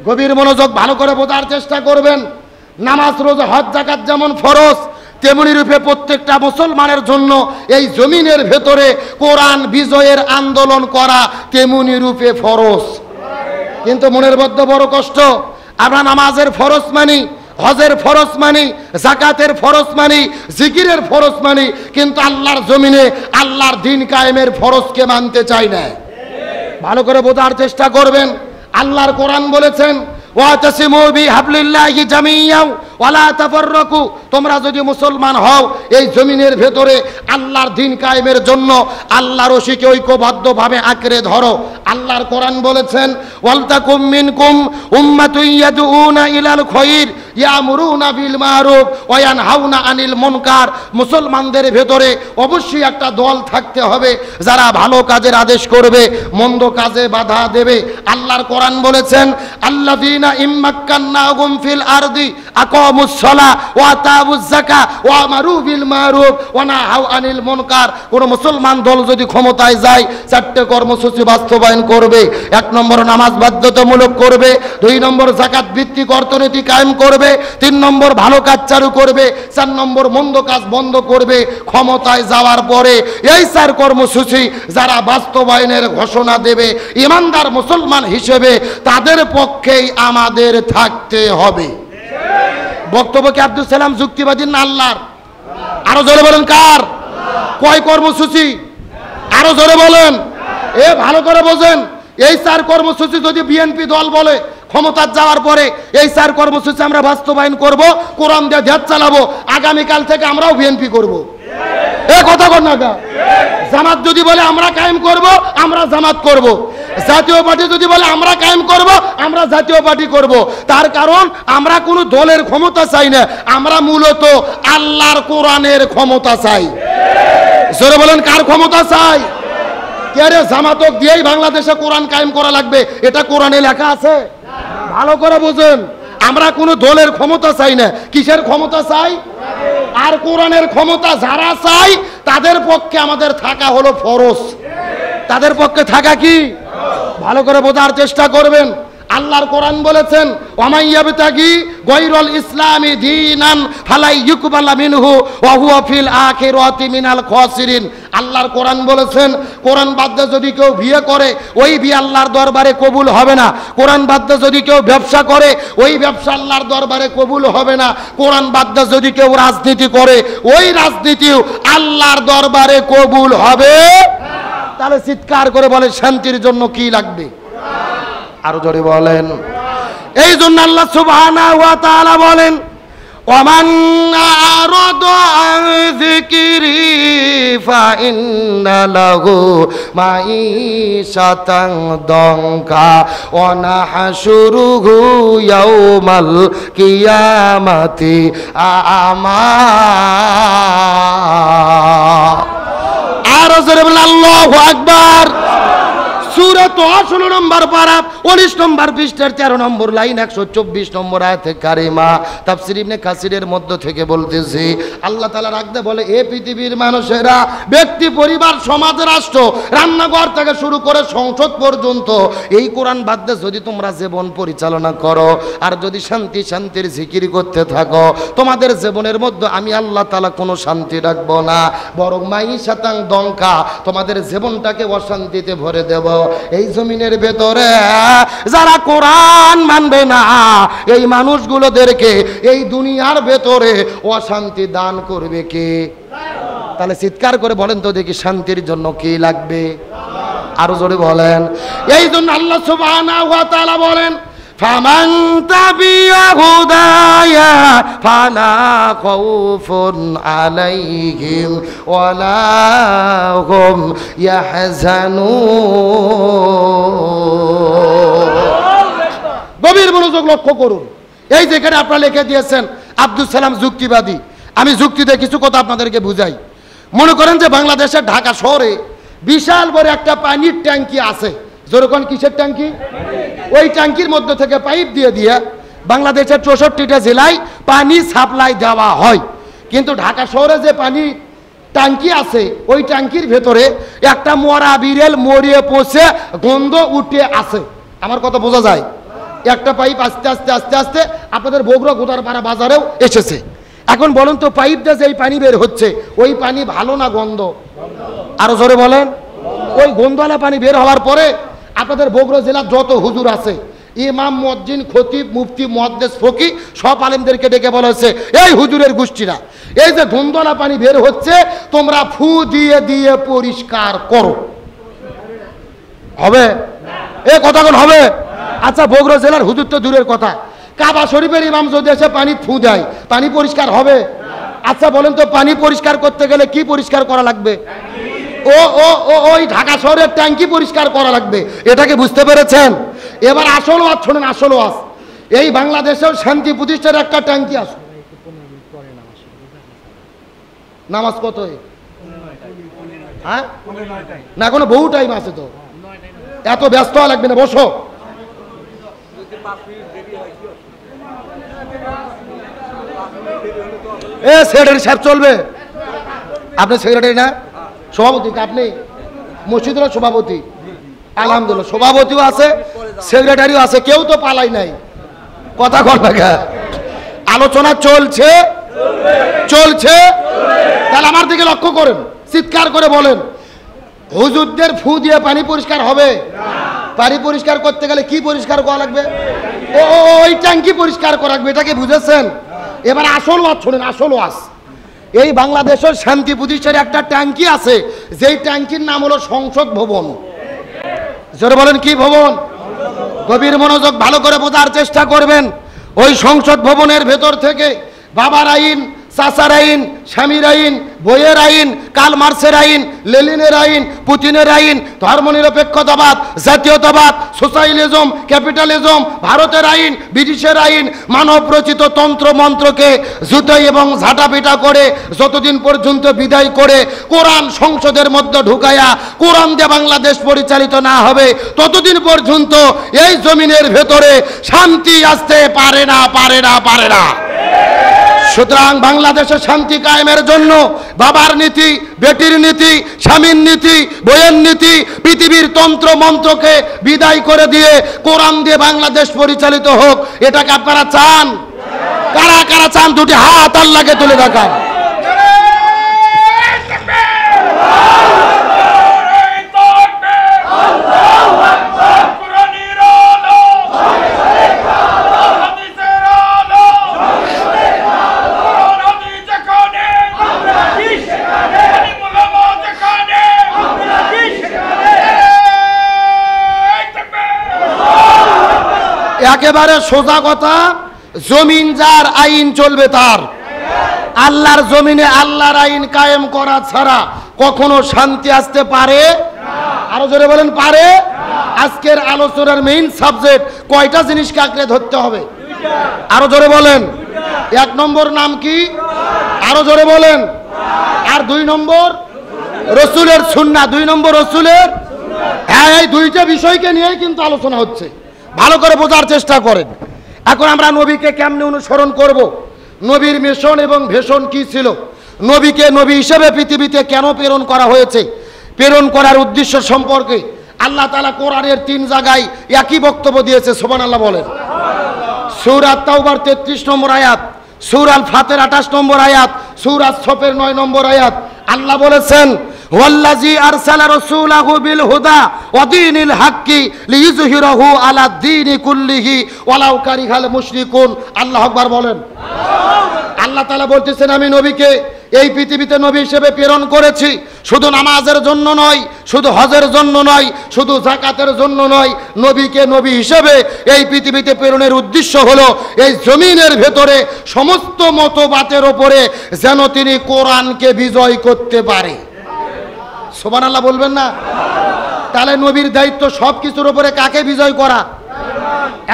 [SPEAKER 1] গভীর মনোযোগ, ভালো করে বোঝার চেষ্টা করবেন। নামাজ, রোজা, হজ, যাকাত যেমন ফরজ, তেমনি রূপে প্রত্যেকটা মুসলমানের জন্য এই জমিনের ভেতরে কোরআন বিজয়ের আন্দোলন করা তেমনি রূপে ফরজ। কিন্তু মনের মধ্যে বড় কষ্ট, আমরা নামাজের ফরজ মানি, হজের ফরজ মানি, যাকাতের ফরজ মানি, জিকিরের ফরজ মানি, কিন্তু আল্লাহর জমিনে আল্লাহর দ্বীন কায়েমের ফরজকে মানতে চাই না। ভালো করে বোঝার চেষ্টা করবেন। আল্লাহর কোরআন বলেছেন ওয়াতাসিমু বিহাবলিল্লাহি জামিয়াও ওয়ালা তাফাররাকু, তোমরা যদি মুসলমান হও এই জমিনের ভেতরে আল্লাহর দ্বীন কায়েমের জন্য আল্লাহর রশিকে ঐক্যবদ্ধভাবে আঁকড়ে ধরো। আল্লাহর কোরআন বলেছেন ওয়ালতাকুম মিনকুম উম্মাতুন ইয়াদউনা ইলাল খায়র ইয়ামুরুনা বিল মারুফ ওয়া ইয়ানহাউনা আনিল মুনকার। মুসলমানদের ভেতরে অবশ্যই একটা দল থাকতে হবে যারা ভালো কাজের আদেশ করবে, মন্দ কাজে বাধা দেবে। আল্লাহর কোরআন বলেছেন আল্লাযীনা ইম্মাক্কান্নাহুম ফিল আরদি আকামুস সালাহ ওয়া আতাউজ যাকাত ওয়া আমারু বিল মারুফ ওয়া নাহাউ আনিল মুনকার। কোন মুসলমান দল যদি ক্ষমতায় যায় 4টে কর্মসূচি বাস্তবায়ন করবে। 1 নম্বর নামাজ বাধ্যতামূলক করবে, 2 নম্বর যাকাত ভিত্তিক অর্থনীতি কায়েম করবে, 3 নম্বর ভালো কাজ চালু করবে, 4 নম্বর মন্দ কাজ বন্ধ করবে। ক্ষমতায় যাওয়ার পরে এই 4 কর্মসূচি যারা বাস্তবায়নের ঘোষণা দেবে ইমানদার মুসলমান হিসেবে তাদের পক্ষেই আমাদের থাকতে হবে। বক্তব্য কি আব্দুল সালাম যুক্তিবাদী না আল্লাহর? আরো জোরে বলেন কার? কয় কর্মসূচি? আরো জোরে বলেন। এ ভালো করে বোঝেন। এই 4 কর্মসূচি যদি বিএনপি দল বলে ক্ষমতার যাওয়ার পরে এই 4 কর্মসূচি আমরা বাস্তবায়ন করব, কোরআন দিয়ে দেশ চালাবো, আগামীকাল থেকে আমরাও বিএনপি করব। এ কথা বল না। জামাত যদি বলে আমরা কায়েম করব, আমরা জামাত করব। জাতীয় পার্টি যদি বলে আমরা কায়েম করব, আমরা জাতীয় পার্টি করব। তার কারণ আমরা কোনো দলের ক্ষমতা চাই না, আমরা মূলত আল্লাহর কোরআনের ক্ষমতা চাই। জোরে বলেন কার ক্ষমতা চাই? কে রে? জামাতক দিয়েই বাংলাদেশে কোরআন কায়েম করা লাগবে, এটা কোরআনে লেখা আছে? ভালো করে বুঝেন। আমরা কোনো দলের ক্ষমতা চাই না, কিসের ক্ষমতা চাই? আর কোরআনের ক্ষমতা যারা চাই তাদের পক্ষে আমাদের থাকা হলো ফরজ। তাদের পক্ষে থাকা কি? ভালো করে বোঝার চেষ্টা করবেন। আল্লাহর কোরআন বলেছেন ওয়ামাইয়াবতাগি গায়রুল ইসলামি দীনান ফালাই ইউকবালা মিনহু ওয়া হুয়া ফিল আখিরাতি মিনাল খাসিরিন। আল্লাহর কোরআন বলেছেন কোরআন বাদ যদি কেউ বিয়ে করে ওই বিয়ে আল্লাহর দরবারে কবুল হবে না। কোরআন বাদ যদি কেউ ব্যবসা করে ওই ব্যবসা আল্লাহর দরবারে কবুল হবে না। কোরআন বাদ যদি কেউ রাজনীতি করে ওই রাজনীতিও আল্লাহর দরবারে কবুল হবে না। তাহলে চিৎকার করে বলে শান্তির জন্য কি লাগবে? আরো জোরে বলেন। এই জন্য আল্লাহ সুবহানাহু ওয়া তাআলা বলেন ওয়ামান আরাদা আন যিকরি ফাইন্না লাহু মাঈশাতান দঙ্কা ওয়া নাহশুরুহু ইয়াউমাল কিয়ামাতি আমা। আরো জোরে বলেন আল্লাহু আকবার। সূরা 16 নম্বর পারা 19 নম্বর পৃষ্ঠার 13 নম্বর লাইন 124 নম্বর আয়াতে কারিমা তাফসীর ইবনে কাসিরের মধ্য থেকে বলতেছি আল্লাহ তাআলা রাখতে বলে এ পৃথিবীর মানুষেরা ব্যক্তি পরিবার সমাজ রাষ্ট্র রান্নাঘর থেকে শুরু করে সংসদ পর্যন্ত এই কোরআন বাদ দিয়ে যদি তোমরা জীবন পরিচালনা করো আর যদি শান্তির জিকির করতে থাকো তোমাদের জীবনের মধ্যে আমি আল্লাহ তাআলা কোনো শান্তি রাখবো না বরং মাইশাতাং দঙ্কা তোমাদের জীবনটাকে অশান্তিতে ভরে দেব এই জমিনের ভেতরে যারা কোরআন মানবে না এই মানুষগুলোদেরকে এই দুনিয়ার ভেতরে অশান্তি দান করবে কে তাহলে চিৎকার করে বলেন তো দেখি শান্তির জন্য কি লাগবে আরো জোরে বলেন এই জন্য আল্লাহ সুবহানাহু ওয়া তাআলা বলেন ফামান তাবিয়া হুদায়া ফালা খাউফুন আলাইহিম ওয়ালা হুম ইয়াহজানুন গভীর মনোযোগ লক্ষ্য করুন এই যেখানে আপনারা লিখে দিয়েছেন আব্দুল সালাম যুক্তিবাদী আমি যুক্তিতে কিছু কথা আপনাদেরকে বুঝাই মনে করেন যে বাংলাদেশের ঢাকা শহরে বিশাল বড় একটা পানির ট্যাঙ্কি আছে যেরকম কিসের ট্যাঙ্কি ওই ট্যাঙ্কির মধ্যে থেকে পাইপ দিয়ে দিয়ে বাংলাদেশের 64টা জেলায় পানি সাপ্লাই দেওয়া হয় কিন্তু ঢাকা শহরে যে পানি ট্যাঙ্কি আছে ওই ট্যাঙ্কির ভেতরে একটা মরা বিড়াল মরিয়ে পচে গন্ধ উঠে আছে আমার কথা বোঝা যায় একটা পাইপ আস্তে আস্তে আস্তে আস্তে আপনাদের বগুড়া গোদারপাড়া বাজারেও এসেছে এখন বলুন তো পাইপ দিয়ে যে পানি বের হচ্ছে ওই পানি ভালো না গন্ধ আরো জোরে বলেন ওই গন্ধওয়ালা পানি বের হওয়ার পরে আপনাদের বগুড়া জেলার যত হুজুর আছে ইমাম মুয়াজ্জিন খতিব মুফতি মুহাদ্দিস ফকি সব আলেমদেরকে ডেকে বলা হয়েছে এই হুজুরের গোষ্ঠীরা এই যে গন্ধওয়ালা পানি বের হচ্ছে তোমরা ফু দিয়ে দিয়ে পরিষ্কার করো হবে এ কথা কোন হবে আচ্ছা বগুড়া জেলার হুজুর তো দূরের কথা কাবা শরীফের ইমাম যদি এসে পানি ফু দেয় পানি পরিষ্কার হবে আচ্ছা বলেন তো পানি পরিষ্কার করতে গেলে কি পরিষ্কার করা লাগবে ওই ঢাকা শহরের ট্যাঙ্কি পরিষ্কার করা লাগবে এটাকে বুঝতে পেরেছেন এবার আসল ওয়াজ শোনেন আসল ওয়াজ এই বাংলাদেশেও শান্তি প্রতিষ্ঠার একটা ট্যাঙ্কি আছে নামাজ কত হ্যাঁ না এখনো বহু টাইম আছে তো এত ব্যস্ত হওয়া লাগবে না বসো এ সেক্রেটারি সাহেব চলবে আপনি সেক্রেটারি না সভাপতি আপনি মসজিদের সভাপতি আলহামদুলিল্লাহ সভাপতিও আছে সেক্রেটারিও আছে কেউ তো পালাই নাই কথা কর না আলোচনা চলছে চলছে তাহলে আমার দিকে লক্ষ্য করেন চিৎকার করে বলেন হুজুরদের ফু দিয়ে পানি পরিষ্কার হবে পানি পরিষ্কার করতে গেলে কি পরিষ্কার করা লাগবে ওই ট্যাঙ্কি পরিষ্কার করা লাগবে এটাকে বুঝেছেন এবার আসল ওয়াজ শোনেন আসল ওয়াজ এই বাংলাদেশের শান্তি প্রতিষ্ঠার একটা ট্যাঙ্কি আছে যেই ট্যাঙ্কির নাম হলো সংসদ ভবন জোরে বলেন কি ভবন গভীর মনোযোগ ভালো করে বোঝার চেষ্টা করবেন ওই সংসদ ভবনের ভেতর থেকে বাবার আইন চাচার আইন স্বামীর আইন বইয়ের আইন কার্ল মার্ক্সের আইন লেনিনের আইন পুতিনের আইন ধর্মনিরপেক্ষতাবাদ জাতীয়তাবাদ সোশ্যালিজম ক্যাপিটালিজম ভারতের আইন ব্রিটিশের আইন মানব রচিত তন্ত্র মন্ত্রকে জুতাই এবং ঝাঁটাপিটা করে যতদিন পর্যন্ত বিদায় করে কোরআন সংসদের মধ্যে ঢুকায়া কোরআন দিয়ে বাংলাদেশ পরিচালিত না হবে ততদিন পর্যন্ত এই জমিনের ভেতরে শান্তি আসতে পারে না পারে না পারে না সুতরাং বাংলাদেশে শান্তি কায়েমের জন্য বাবার নীতি বেটির নীতি স্বামীর নীতি বইয়ের নীতি পৃথিবীর তন্ত্র মন্ত্রকে বিদায় করে দিয়ে কোরআন দিয়ে বাংলাদেশ পরিচালিত হোক এটাকে আপনারা চান কারা কারা চান দুটি হাত আল্লাহকে তুলে দেখান একেবারে সোজা কথা জমিন যার আইন চলবে তার আল্লাহর জমিনে আল্লাহর আইন কায়েম করা ছাড়া কখনো শান্তি আসতে পারে আরো জোরে বলেন পারে আজকের আলোচনার মেইন সাবজেক্ট কয়টা জিনিসকে আঁকড়ে ধরতে হবে আরো জোরে বলেন এক নম্বর নাম কি আরো জোরে বলেন আর দুই নম্বর রসুলের সুন্নাহ দুই নম্বর রসুলের হ্যাঁ, এই দুইটা বিষয়কে নিয়েই কিন্তু আলোচনা হচ্ছে, ভালো করে বোঝার চেষ্টা করেন। এখন আমরা নবীকে কেমনে অনুসরণ করব, নবীর মিশন এবং ভীষণ কি ছিল, নবীকে নবী হিসেবে পৃথিবীতে কেন প্রেরণ করা হয়েছে, প্রেরণ করার উদ্দেশ্য সম্পর্কে আল্লাহ তাআলা কোরআনের 3 জায়গায় একই বক্তব্য দিয়েছে। সুবহানাল্লাহ বলেন। সূরা তাওবার 33 নম্বর আয়াত, সূরা আল ফাতির 28 নম্বর আয়াত, সূরা সফের 9 নম্বর আয়াত। আল্লাহ বলেছেন, ওয়াল্লাযী আরসালা রাসূলাহু বিল হুদা ওয়া দীনিল হাক্কি লিইয়ুযহিরাহু আলা দ্বীনি কুল্লিহি ওয়ালাউ কারিহাল মুশরিকুন। আল্লাহু আকবার বলেন। আল্লাহ তাআলা বলতেছেন, আমি নবীকে এই পৃথিবীতে নবী হিসেবে প্রেরণ করেছি, শুধু নামাজের জন্য নয়, শুধু হজের জন্য নয়, শুধু যাকাতের জন্য নয়। নবীকে নবী হিসেবে এই পৃথিবীতে প্রেরণের উদ্দেশ্য হলো এই জমিনের ভেতরে সমস্ত মতবাদের ওপরে যেন তিনি কোরআনকে বিজয় করতে পারে। সুবহানাল্লাহ বলবেন না? তাহলে নবীর দায়িত্ব সব কিছুর উপরে কাকে বিজয় করা?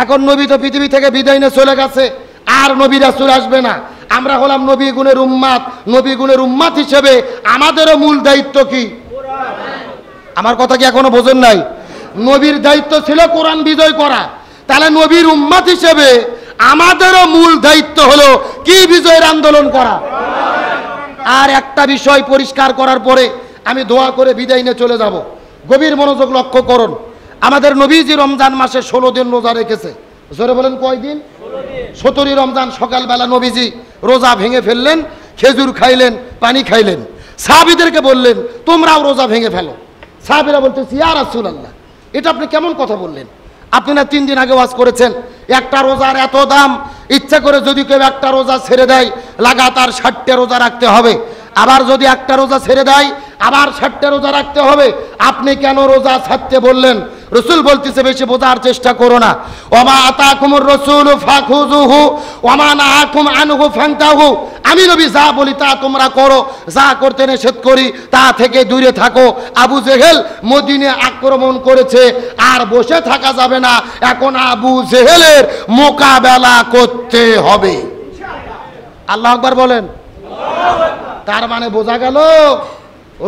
[SPEAKER 1] এখন নবী তো পৃথিবী থেকে বিদায় নিয়ে চলে গেছে, আর নবী রাসূল আসবে না। আমরা হলাম নবী গুণের উম্মাত। নবী গুণের উম্মাত হিসেবে আমাদেরও মূল দায়িত্ব কি? আমার কথা কি এখনো বোঝেন নাই? নবীর দায়িত্ব ছিল কোরআন বিজয় করা, তাহলে নবীর উম্মাত হিসেবে আমাদেরও মূল দায়িত্ব হলো কি? বিজয়ের আন্দোলন করা। আর একটা বিষয় পরিষ্কার করার পরে আমি দোয়া করে বিদায় নিয়ে চলে যাব। গভীর মনোযোগ লক্ষ্য করুন। আমাদের নবীজি রমজান মাসে 16 দিন রোজা রেখেছে। জোরে বলেন, কয় দিন? 17 রমজান সকালবেলা নবীজি রোজা ভেঙে ফেললেন, খেজুর খাইলেন, পানি খাইলেন। সাহাবীদেরকে বললেন, তোমরাও রোজা ভেঙে ফেলো। সাহাবীরা বলতেছে, ইয়া রাসূলুল্লাহ, এটা আপনি কেমন কথা বললেন? আপনি না 3 দিন আগে ওয়াজ করেছেন একটা রোজার এত দাম, ইচ্ছা করে যদি কেউ একটা রোজা ছেড়ে দেয় লাগাতার 60টা রোজা রাখতে হবে, আবার যদি একটা রোজা ছেড়ে দেয় আবার 60টা রোজা রাখতে হবে। আপনি কেন রোজা ছাড়তে বললেন? রাসূল বলতেছে, বেশি বোঝার চেষ্টা করো না। ওমা আতাকুমুর রাসূলু ফাখুযুহু ওমা নাহাকুম আনহু ফান্তাহু। আমি নবী যা বলি তা তোমরা করো, যা করতে নিষেধ করি তা থেকে দূরে থাকো। আবু জেহেল মদিনে আক্রমণ করেছে, আর বসে থাকা যাবে না। এখন আবু জেহেলের মোকাবেলা করতে হবে। আল্লাহু আকবার বলেন। তার মানে বোঝা গেল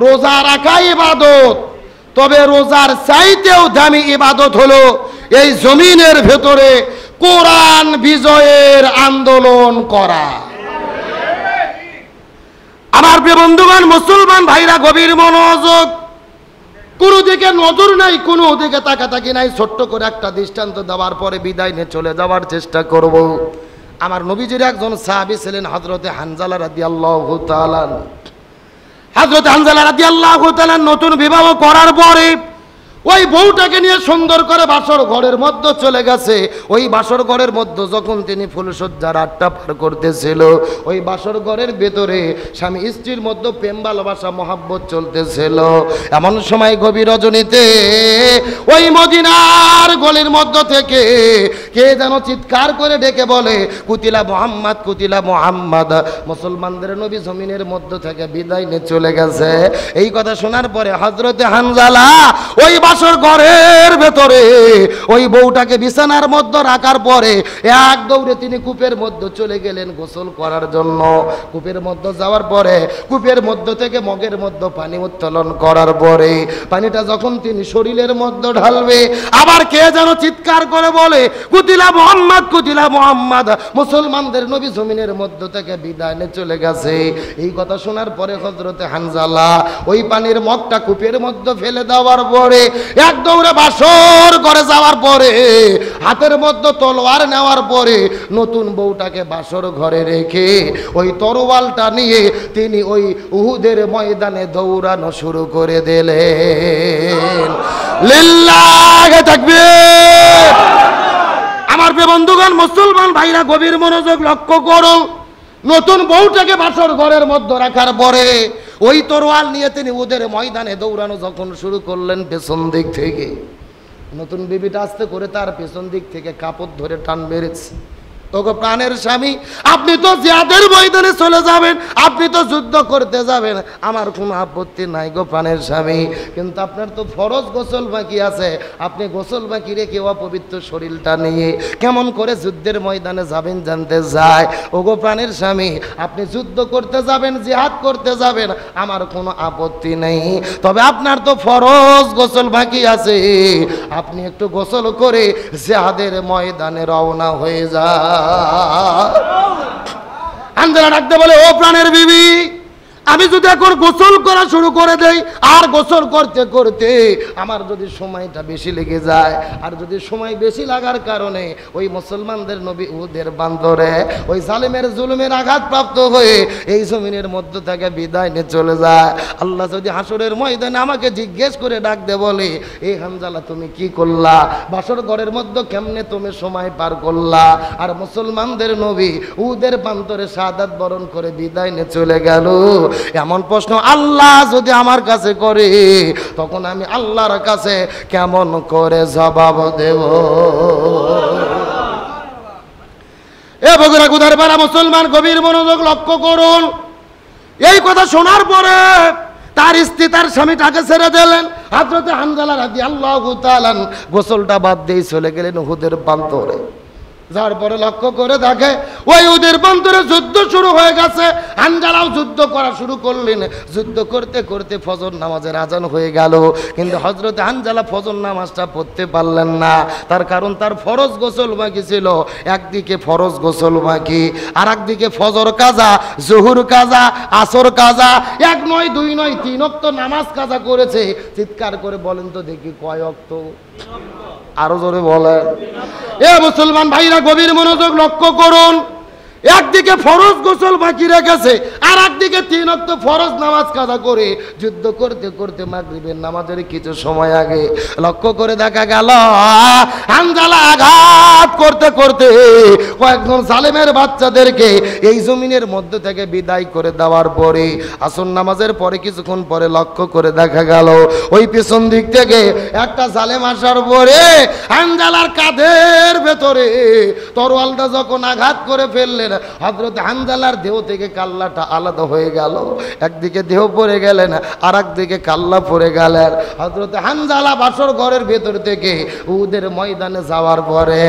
[SPEAKER 1] রোজা রাখা ইবাদত, তবে রোজার চাইতেও দামি ইবাদত হলো এই জমিনের ভেতরে কোরআন বিজয়ের আন্দোলন করা। আমার প্রিয় বন্ধুগণ, মুসলমান ভাইরা, গভীর মনোযোগ। কোনো দিকে নজর নাই, কোনো দিকে তাকাতাকি নাই। ছোট্ট করে একটা দৃষ্টান্ত দেওয়ার পরে বিদায় নিয়ে চলে যাওয়ার চেষ্টা করব। আমার নবীজির একজন সাহাবী ছিলেন হযরতে হানজালা রাদিয়াল্লাহু তাআলা। হযরত হানজালা রাদিয়াল্লাহু তাআলা নতুন বিবাহ করার পরে ওই বউটাকে নিয়ে সুন্দর করে বাসর ঘরের মধ্যে চলে গেছে। ওই বাসর ঘরের মধ্যে যখন তিনি ফুলসজ্জার আড্ডা পার করতেছিল, ওই বাসর ঘরের ভেতরে স্বামী স্ত্রীর মধ্যে প্রেম ভালোবাসা মহাব্বত চলতেছিল। এমন সময় গভীর রজনীতে ওই মদিনার গলির মধ্য থেকে কে যেন চিৎকার করে ডেকে বলে, কুতিলা মুহাম্মদ, কুতিলা মুহাম্মদ। মুসলমানদের নবী জমিনের মধ্য থেকে বিদায় নিয়ে চলে গেছে। এই কথা শোনার পরে হযরতে হানজালা ওই বাসর ঘরের ভেতরে ওই বউটাকে বিছানার মধ্যে রাখার পরে এক দৌড়ে তিনি কূপের মধ্যে চলে গেলেন গোসল করার জন্য। কূপের মধ্যে যাওয়ার পরে কূপের মধ্য থেকে মগের মধ্যে পানি উত্তোলন করার পরে পানিটা যখন তিনি শরীরের মধ্যে ঢালবে, আবার কে যেন চিৎকার করে বলে, কুতিলা মুহাম্মদ, কুতিলা মুহাম্মদ। মুসলমানদের নবী জমিনের মধ্য থেকে বিদায় নিয়ে চলে গেছে। এই কথা শোনার পরে হযরতে হানজালা ওই পানির মগটা কূপের মধ্যে ফেলে দেওয়ার পরে এক দৌড়ে বাসর ঘরে যাওয়ার পরে হাতের মধ্যে তলোয়ার নেওয়ার পরে নতুন বউটাকে বাসর ঘরে রেখে ওই তরোয়ালটা নিয়ে তিনি ওই উহুদের ময়দানে দৌড়ানো শুরু করে দিলেন। লিল্লাহি তাকবীর। আমার প্রিয় বন্ধুগণ, মুসলমান ভাইরা, গভীর মনোযোগ লক্ষ্য করো। নতুন বউটাকে বাসর ঘরের মধ্যে রাখার পরে ওই তরোয়াল নিয়ে তিনি ওদের ময়দানে দৌড়ানো যখন শুরু করলেন পেছন দিক থেকে, নতুন বিবিটা আস্তে করে তার পেছন দিক থেকে কাপড় ধরে টান বেড়েছে। ওগো প্রাণের স্বামী, আপনি তো জিহাদের ময়দানে চলে যাবেন, আপনি তো যুদ্ধ করতে যাবেন, আমার কোনো আপত্তি নাই গো প্রাণের স্বামী, কিন্তু আপনার তো ফরজ গোসল বাকি আছে। আপনি গোসল বাকি রেখে অপবিত্র শরীরটা নিয়ে কেমন করে যুদ্ধের ময়দানে যাবেন জানতে চায়। ওগো প্রাণের স্বামী, আপনি যুদ্ধ করতে যাবেন, জিহাদ করতে যাবেন, আমার কোনো আপত্তি নেই, তবে আপনার তো ফরজ গোসল বাকি আছে, আপনি একটু গোসল করে জিহাদের ময়দানে রওনা হয়ে যায়। হানজালা ডাকতে বলে, ও প্রাণের বিবি, আমি যদি এখন গোসল করা শুরু করে দেই, আর গোসল করতে করতে আমার যদি সময়টা বেশি লেগে যায়, আর যদি সময় বেশি লাগার কারণে ওই মুসলমানদের নবী উহুদের বান্দরে ওই জালিমের জুলুমের আঘাত প্রাপ্ত হয়ে এই জমিনের মধ্য থেকে বিদায় নিয়ে চলে যায়, আল্লাহ যদি হাসরের ময়দানে আমাকে জিজ্ঞেস করে ডাক দে বলে, এই হানজালা তুমি কি করলা, বাসর ঘরের মধ্যে কেমনে তুমি সময় পার করলা, আর মুসলমানদের নবী উহুদের বান্দরে শাহাদাত বরণ করে বিদায় নিয়ে চলে গেল, এমন প্রশ্ন আল্লাহ যদি আমার কাছে করে, তখন আমি আল্লাহর কাছে কেমন করে জবাব দেব? এ বগুড়া গুদারপাড়া মুসলমান, গভীর মনোযোগ লক্ষ্য করুন। এই কথা শোনার পরে তার স্ত্রী তার স্বামীটাকে ছেড়ে দিলেন। হযরত হানজালা রাদিয়াল্লাহু তাআলা গোসলটা বাদ দিয়ে চলে গেলেন উহুদের প্রান্তরে। যার পরে লক্ষ্য করে দেখে ওই উহুদের প্রান্তরে যুদ্ধ শুরু হয়ে গেছে। হানজালাও যুদ্ধ করা শুরু করলেন। যুদ্ধ করতে করতে ফজর নামাজের আজান হয়ে গেল, কিন্তু হযরত হানজালা ফজর নামাজটা পড়তে পারলেন না। তার কারণ তার ফরজ গোসল বাকি ছিল, একদিকে ফরজ গোসল বাকি, আর একদিকে ফজর কাজা, জোহর কাজা, আসর কাজা, এক নয় দুই নয় তিন ওয়াক্ত নামাজ কাজা করেছে। চিৎকার করে বলেন তো দেখি কয় ওয়াক্ত? আরো জোরে বলেন। এ মুসলমান ভাইরা, গভীর মনোযোগ লক্ষ্য করুন। একদিকে ফরজ গোসল বাকি রেখেছে, আর একদিকে তিন ওয়াক্ত ফরজ নামাজ কাজা করে যুদ্ধ করতে করতে মাগরিবের নামাজের কিছু সময় আগে লক্ষ্য করে দেখা গেল হানজালা আঘাত করতে করতে কয়েকজন জালেমের বাচ্চাদেরকে এই জমিনের মধ্য থেকে বিদায় করে দেওয়ার পরে আসর নামাজের পরে কিছুক্ষণ পরে লক্ষ্য করে দেখা গেল ওই পিছন দিক থেকে একটা জালেম আসার পরে হানজালার কাঁধের ভেতরে তরোয়ালটা যখন আঘাত করে ফেললেন, হযরত হানজালার দেহ থেকে কাল্লাটা আলাদা হয়ে গেল। একদিকে দেহ পড়ে গেলেন, আর একদিকে কাল্লা পড়ে গেলেন। হযরত হানজালা বাসর ঘরের ভেতর থেকে উহুদের ময়দানে যাওয়ার পরে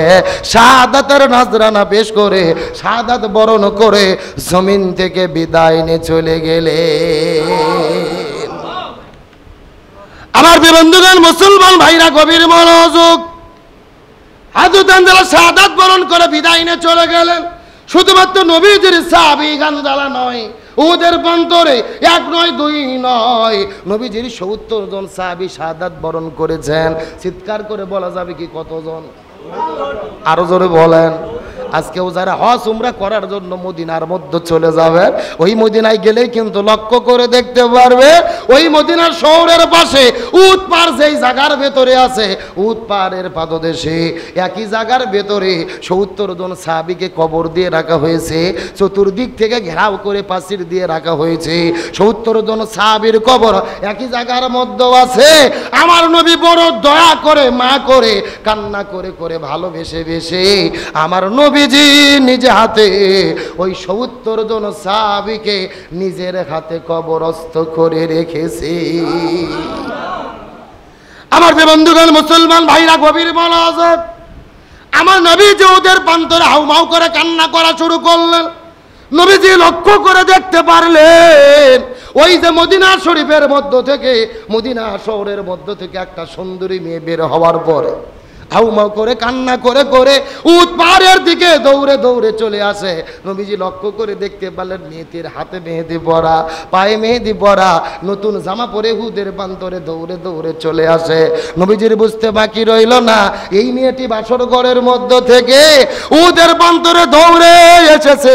[SPEAKER 1] শাহাদাতের নজরানা পেশ করে শাহাদাত বরণ করে জমিন থেকে বিদায় নিয়ে চলে গেলে। আমার বন্ধুগণ, মুসলমান ভাইরা, গভীর মনোযোগ। হযরত হানজালা শাহাদাত বরণ করে বিদায় নিয়ে চলে গেলেন। শুধুমাত্র নবীজির সাহাবী হানজালা নয়, উহুদের প্রান্তরে এক নয় দুই নয়, নবীজির ৭০ জন সাহাবী শাহাদাত বরণ করেছেন। চিৎকার করে বলা যাবে কি কতজন? আরো জোরে বলেন। আজকেও যারা হজ উমরা করার জন্য মদিনার মধ্যে চলে যাবে, ওই মদিনায় গেলেই কিন্তু লক্ষ্য করে দেখতে পারবে ওই মদিনার শহরের পাশে উট পার যেই জায়গার ভেতরে আছে, উট পারের পাদদেশে একই জায়গার ভেতরে ৭০ জন সাহাবীকে কবর দিয়ে রাখা হয়েছে। চতুর্দিক থেকে ঘেরাও করে প্রাচীর দিয়ে রাখা হয়েছে। ৭০ জন সাহাবীর কবর একই জায়গার মধ্যে আছে। আমার নবী বড় দয়া করে, মা করে, কান্না করে করে ভালোবেসে বেশে আমার নবীজি নিজে হাতে ওই ৭০ জন সাহাবীকে নিজের হাতে কবরস্থ করে রেখেছে। আমার বন্ধুগণ, মুসলমান ভাইরা, গভীর মনোযোগ। আমার নবীজি ওদের প্রান্তরে হাউমাউ করে কান্না করা শুরু করলেন। নবীজি লক্ষ্য করে দেখতে পারলেন ওই যে মদিনা শরীফের মধ্য থেকে, মদিনা শহরের মধ্য থেকে একটা সুন্দরী মেয়ে বের হওয়ার পরে হাউমাউ করে কান্না করে করে উট পাহাড়ের দিকে দৌড়ে দৌড়ে চলে আসে। নবীজি লক্ষ্য করে দেখতে পারলেন মেয়েটির হাতে মেহেদি পরা, পায়ে মেহেদি পরা, নতুন জামা পরে উহুদের প্রান্তরে দৌড়ে দৌড়ে চলে আসে। নবীজির বুঝতে বাকি রইল না এই মেয়েটি বাসর ঘরের মধ্য থেকে উহুদের প্রান্তরে দৌড়ে এসেছে।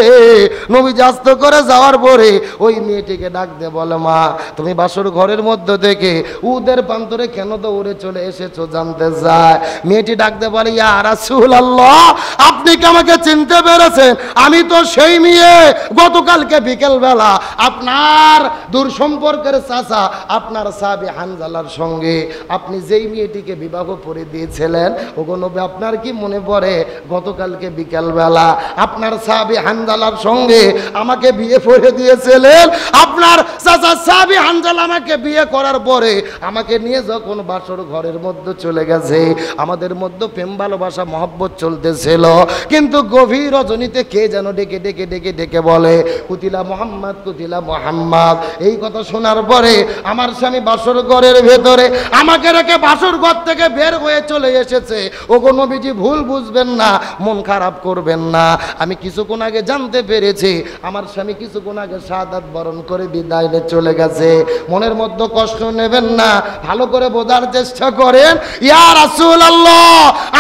[SPEAKER 1] নবীজি আস্ত করে যাওয়ার পরে ওই মেয়েটিকে ডাক দিয়ে বলে, মা তুমি বাসর ঘরের মধ্য থেকে উহুদের প্রান্তরে কেন দৌড়ে চলে এসেছো জানতে চায়। মেয়েটি ডাকতে বলে, ইয়া রাসূলুল্লাহ, আপনি কি আমাকে চিনতে পেরেছেন? আমি তো সেই মেয়ে গতকালকে বিকেল বেলা আপনার দূর সম্পর্কের চাচা আপনার সাহাবী হানজালার সঙ্গে আপনি যেই মেয়েটিকে বিবাহ করে দিয়েছিলেন, ওগো নবী আপনার কি মনে পড়ে গতকালকে বিকেল বেলা আপনার সাহাবী হানজালার সঙ্গে আমাকে বিয়ে করে দিয়েছিলেন? আপনার চাচা সাহাবী হানজালা আমাকে বিয়ে করার পরে আমাকে নিয়ে যখন বাসর ঘরের মধ্যে চলে গেছে, আমাদের মধ্যে প্রেম ভালোবাসা মহব্বত চলতেছিল, কিন্তু গভীর রজনীতে কে যেন ডেকে ডেকে ডেকে ডেকে বলে, কুতিলা মুহাম্মদ, কুতিলা মুহাম্মদ। এই কথা শোনার পরে আমার স্বামী বাসর ঘরের ভেতরে আমাকে রেখে বাসর ঘর থেকে বের হয়ে চলে এসেছে। ওগো নবীজি, ভুল বুঝবেন না, মন খারাপ করবেন না। আমি কিছুক্ষণ আগে জানতে পেরেছি আমার স্বামী কিছুক্ষণ আগে শাহাদাত বরণ করে বিদায় নিয়ে চলে গেছে। মনের মধ্যে কষ্ট নেবেন না, ভালো করে বোঝার চেষ্টা করেন। ইয়া রাসূলুল্লাহ,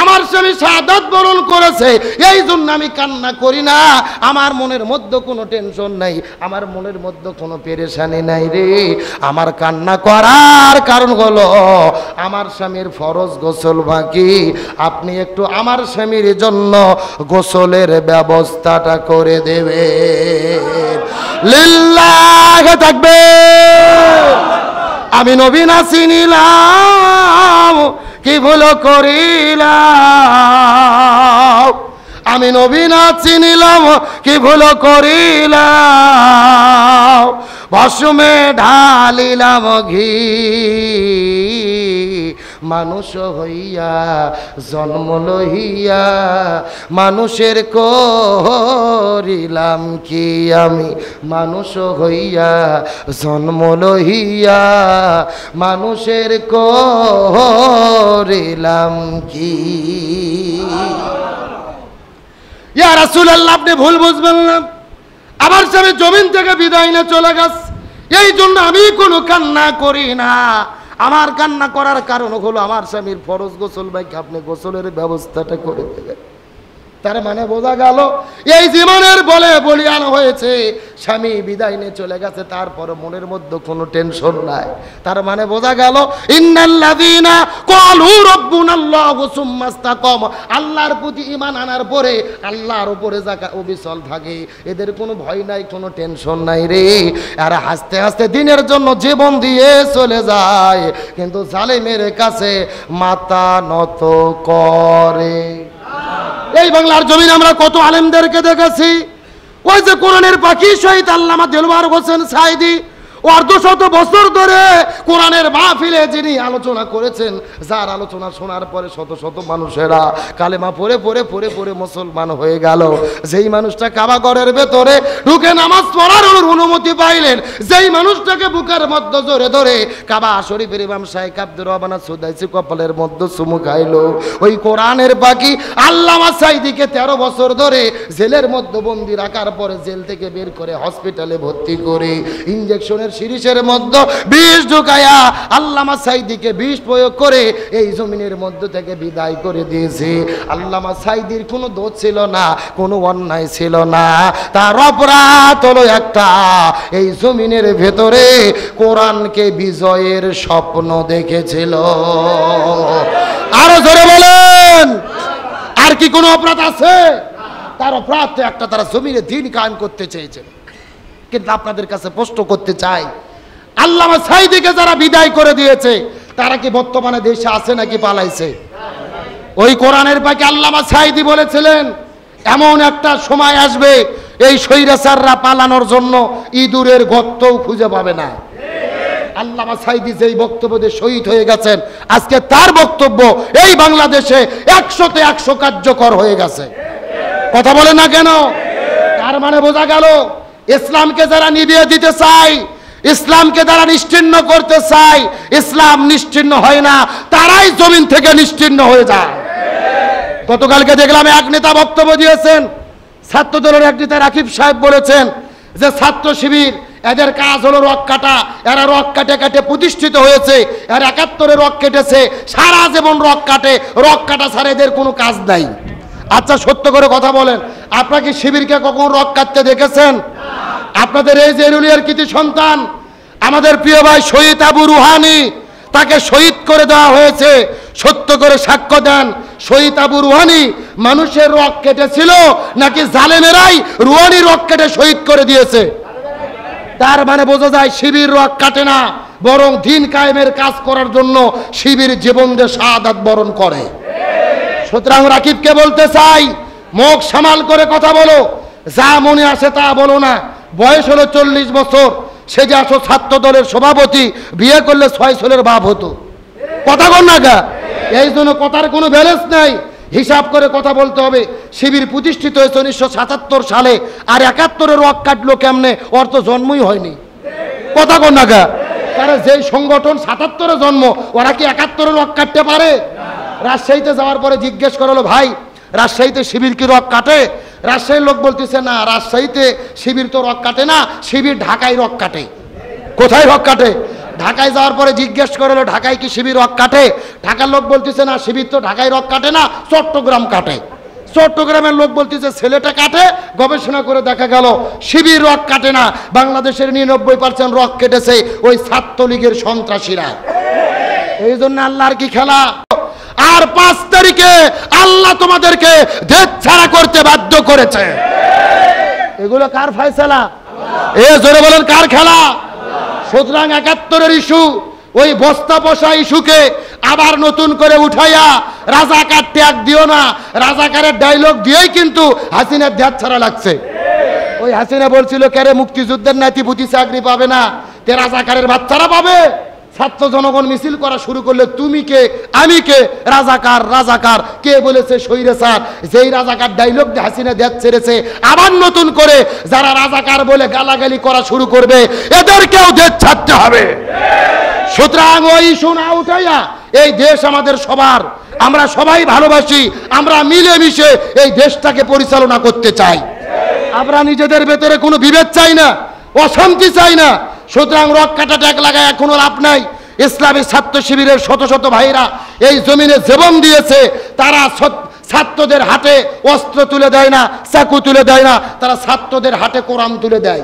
[SPEAKER 1] আমার স্বামী শাহাদাত বরণ করেছে, এই জন্য আমি কান্না করি না। আমার মনের মধ্যে কোনো টেনশন নাই, আমার মনের মধ্যে কোনো পেরেশানি নাই রে। আমার কান্না করার কারণ হলো আমার স্বামীর ফরজ গোসল বাকি। আপনি একটু আমার স্বামীর জন্য গোসলের ব্যবস্থাটা করে দেবেন। লিল্লাহ তাকবীর। আমি নবী না চিনিলাম, কি ভুল করিলাম। আমি নবী না চিনিলাম, কি ভুল করিলাম। ভস্মে ঢালিলাম ঘি, মানুষ হইয়া জন্ম লইয়া মানুষের করিলাম কি। আমি মানুষ হইয়া জন্ম লইয়া মানুষের করিলাম কি। ইয়া রাসূলুল্লাহ, আপনি ভুল বুঝবেন না, আমার স্বামী জমিন থেকে বিদায় নিয়ে চলে গেছে, এই জন্য আমি কোনো কান্না করি না। আমার কান্না করার কারণ হলো আমার স্বামীর ফরজ গোসল বাকি, আপনি গোসলের ব্যবস্থাটা করে দেবেন। তার মানে বোঝা গেল এই জীবনের বলে বলিয়ান হয়েছে, স্বামী বিদায় নিয়ে চলে গেছে, তারপর মনের মধ্যে কোনো টেনশন নাই। তার মানে বোঝা গেল ইন্নাল্লাযীনা ক্বালু রাব্বুনাল্লাহু সুম্মা ইসতাকামু, আল্লাহর প্রতি ঈমান আনার পরে আল্লাহর উপরে যারা অবিচল থাকে, এদের কোনো ভয় নাই, কোনো টেনশন নাই রে। আর হাসতে হাসতে দিনের জন্য জীবন দিয়ে চলে যায়, কিন্তু জালেমের কাছে মাথা নত করে। এই বাংলার জমিন আমরা কত আলেমদেরকে দেখেছি, ওই যে কোরআনের পাখি শহীদ আল্লামা দেলওয়ার হোসেন সাঈদী, অর্ধশত বছর ধরে কোরআনের মাহফিলে যিনি আলোচনা করেছেন, যার আলোচনা শোনার পরে শত শত মানুষেরা কালেমা পড়ে পড়ে পড়ে পড়ে মুসলমান হয়ে গেল। যেই মানুষটা কাবা ঘরের ভেতরে ঢুকে নামাজ পড়ার অনুমতি পাইলেন, যেই মানুষটাকে বুকের মধ্যে জোরে ধরে কাবা শরীফের ইমাম শাইখ আব্দুর রহমান সুদাইসি কপালের মধ্যে চুমু খাইলো, ওই কোরআনের পাখি আল্লামা সাঈদীকে 13 বছর ধরে জেলের মধ্যে বন্দি রাখার পরে জেল থেকে বের করে হসপিটালে ভর্তি করে ইনজেকশনের শিরিষের মধ্যে বিষ ঢুকায়া আল্লামা সাঈদীকে বিষ প্রয়োগ করে এই জমিনের মধ্য থেকে বিদায় করে দিয়েছে। আল্লামা সাঈদীর কোনো দোষ ছিল না, কোনো অন্যায় ছিল না, তার অপরাধ হলো একটা, এই জমিনের ভেতরে কোরআনকে বিজয়ের স্বপ্ন দেখেছিল। আরো জোরে বলেন, আর কি কোনো অপরাধ আছে? তার অপরাধ তো একটা, তারা জমিনে দ্বীন কায়েম করতে চেয়েছিল। কিন্তু আপনাদের কাছে প্রশ্ন করতে চাই, আল্লামা সাঈদীকে যারা বিদায় করে দিয়েছে তারা কি বর্তমানে দেশে আছে নাকি পালাইছে? ওই কোরআনের পাখি আল্লামা সাঈদী বলেছিলেন এমন একটা সময় আসবে এই স্বৈরাচাররা পালানোর জন্য ইঁদুরের গর্তও খুঁজে পাবে না। আল্লামা সাঈদী যেই বক্তব্য দিয়ে শহীদ হয়ে গেছেন, আজকে তার বক্তব্য এই বাংলাদেশে 100তে 100 কার্যকর হয়ে গেছে। কথা বলে না কেন? তার মানে বোঝা গেল ইসলামকে যারা নিভিয়ে দিতে চায়, ইসলামকে যারা নিশ্চিহ্ন করতে চায়, ইসলাম নিশ্চিহ্ন হয় না, তারাই জমিন থেকে নিশ্চিহ্ন হয়ে যায়। গতকালকে দেখলাম এক নেতা বক্তব্য দিয়েছেন, ছাত্র দলের এক নেতা রাকিব সাহেব বলেছেন যে ছাত্র শিবির এদের কাজ হলো রক কাটা, এরা রক কাটে কাটে প্রতিষ্ঠিত হয়েছে, এরা 71-এ রক কেটেছে, সারা জীবন রক কাটে, রক কাটা ছাড়া এদের কোনো কাজ নাই। আচ্ছা সত্য করে কথা বলেন, আপনারা কি শিবিরকে কখন রক কাটতে দেখেছেন? আপনাদের এই যে এরুলিয়ার কৃতি সন্তান আমাদের প্রিয় ভাই শহীদ আবু রুহানি, তাকে শহীদ করে দেওয়া হয়েছে। সত্য করে সাক্ষ্য দেন, শহীদ আবু রুহানি মানুষের রক কেটেছিল নাকি জালেমেরাই রুহানির রক কেটে শহীদ করে দিয়েছে? তার মানে বোঝা যায় শিবির রক কাটে না, বরং দিন কায়েমের কাজ করার জন্য শিবির জীবন দিয়ে শাহাদাত বরণ করে। সুতরাং রাকিবকে বলতে চাই, মুখ সামাল করে কথা বলো, যা মনে আসে তা বলো না। বয়স হলো 40 বছর, সে যে আসো ছাত্র দলের সভাপতি, বিয়ে করলে 6 ছেলের বাপ হতো। কথা বল না গা, এই জন্য কথার কোনো ব্যালেন্স নাই, হিসাব করে কথা বলতে হবে। শিবির প্রতিষ্ঠিত হয়েছে 1977 সালে, আর 71-এর রক কাটলো কেমনে? ওর তো জন্মই হয়নি। কথা বল না গা, কারণ যেই সংগঠন 77-এ জন্ম, ওরা কি 71-এর রক কাটতে পারে? রাজশাহীতে যাওয়ার পরে জিজ্ঞেস করলো, ভাই রাজশাহীতে শিবির কি রক কাটে? রাজশাহীর লোক বলতেছে, না রাজশাহীতে শিবির তো রক কাটে না, শিবির ঢাকায় রক কাটে। কোথায় রক কাটে? ঢাকায় যাওয়ার পরে জিজ্ঞেস করলো, ঢাকায় কি শিবির রক কাটে? ঢাকার লোক বলতেছে, না শিবির তো ঢাকায় রক কাটে না, চট্টগ্রাম কাটে। চট্টগ্রামের লোক বলতেছে ছেলেটা কাটে। গবেষণা করে দেখা গেল শিবির রক কাটে না, বাংলাদেশের 99% রক কেটেছে ওই ছাত্রলীগের সন্ত্রাসীরা। এই জন্য আল্লাহর কি খেলা। আর 5 তারিখে আল্লাহ তোমাদেরকে দেশ ছাড়া করতে বাধ্য করেছে। এগুলো কার ফয়সালা? এ জোরে বলেন, কার খেলা? সুতরাং 71-এর ইস্যু, ওই বস্তা বসা ইস্যুকে আবার নতুন করে উঠাইয়া রাজাকার ত্যাগ দিও না, রাজাকারের ডায়লগ দিয়েই কিন্তু হাসিনার দেশ ছাড়া লাগছে। ওই হাসিনা বলছিল, কেরে মুক্তিযুদ্ধের নাতি পুতি চাকরি পাবে না, তে রাজাকারের বাচ্চারা পাবে। ছাত্র জনগণ মিছিল করা শুরু করলে তুমি কে আমি কে, রাজাকার রাজাকার কে বলেছে? স্বৈরাচার। যেই রাজাকার ডায়লগ দিয়ে হাসিনা দেশ ছেড়েছে, আবার নতুন করে যারা রাজাকার বলে গালাগালি করা শুরু করবে, এদেরকেও দেশ ছাড়তে হবে। সুতরাং ওই শোনা উঠাইয়া, এই দেশ আমাদের সবার, আমরা সবাই ভালোবাসি, আমরা মিলেমিশে এই দেশটাকে পরিচালনা করতে চাই। আমরা নিজেদের ভেতরে কোনো বিভেদ চাই না, অশান্তি চাই না। সুতরাং রক কাটা ট্যাগ লাগায় এখনো লাভ নাই। ইসলামী ছাত্র শিবিরের শত শত ভাইরা এই জমিনে জীবন দিয়েছে, তারা ছাত্রদের হাতে অস্ত্র তুলে দেয় না, চাকু তুলে দেয় না, তারা ছাত্রদের হাতে কোরআন তুলে দেয়,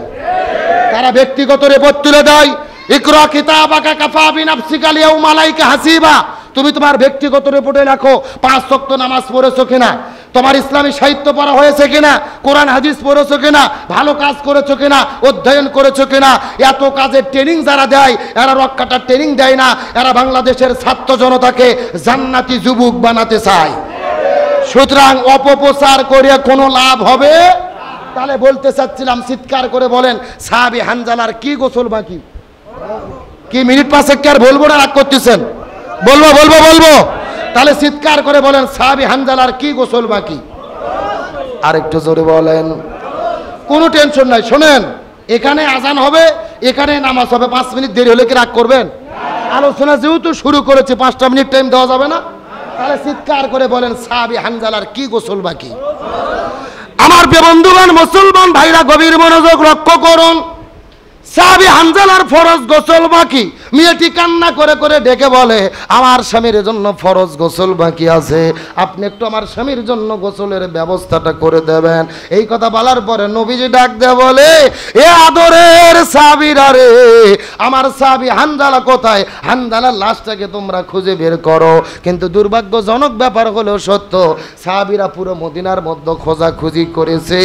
[SPEAKER 1] তারা ব্যক্তিগত রিপোর্ট তুলে দেয়। ইকরা কিতাবাকা কাফা বিনাফসিকা আল-ইয়াউমা আলাইকা হাসিবা। তুমি তোমার ব্যক্তিগত রিপোর্টে লেখো 5 ওয়াক্ত নামাজ পড়েছো কিনা, তোমার ইসলামী সাহিত্য পড়া হয়েছে কিনা, কোরআন হাদিস পড়েছো কিনা, ভালো কাজ করেছো কিনা, অধ্যয়ন করেছো কিনা। এত কাজের ট্রেনিং যারা দেয়, এরা রক কাটার ট্রেনিং দেয় না, এরা বাংলাদেশের ছাত্র জনতাকে জান্নাতি যুবক বানাতে চায়। সুতরাং অপপ্রচার করে কোনো লাভ হবে? তাহলে বলতে চাচ্ছিলাম, চিৎকার করে বলেন, সাহাবী হানজালার কি গোসল বাকি? কি মিনিট 5 আর বলবো না, রাগ করতেছেন? বলবো বলবো বলবো। তাহলে চিৎকার করে বলেন, সাহাবী হানজালার কি গোসল বাকি? আরেকটু জোরে বলেন। কোনো টেনশন নাই, শোনেন, এখানে আজান হবে, এখানে নামাজ হবে, 5 মিনিট দেরি হলে কি রাগ করবেন? আলোচনা যেহেতু শুরু করেছে, 5টা মিনিট টাইম দেওয়া যাবে না? তাহলে চিৎকার করে বলেন, সাহাবী হানজালার কি গোসল বাকি? আমার বন্ধুগণ, মুসলমান ভাইরা গভীর মনোযোগ লক্ষ্য করুন। সাহাবী হানজালার ফরজ গোসল বাকি। মেয়েটি কান্না করে করে ডেকে বলে, আমার স্বামীর জন্য ফরজ গোসল বাকি আছে, আপনি একটু আমার স্বামীর জন্য গোসলের ব্যবস্থাটা করে দেবেন। এই কথা বলার পরে নবীজি ডাক দিয়ে বলে, এ আদরের সাহাবীরা রে, আমার সাহাবী হানজালা কোথায়? হানজালার লাশটাকে তোমরা খুঁজে বের করো। কিন্তু দুর্ভাগ্যজনক ব্যাপার হলো সত্য, সাহাবীরা পুরো মদিনার মধ্যে খোঁজাখুঁজি করেছে,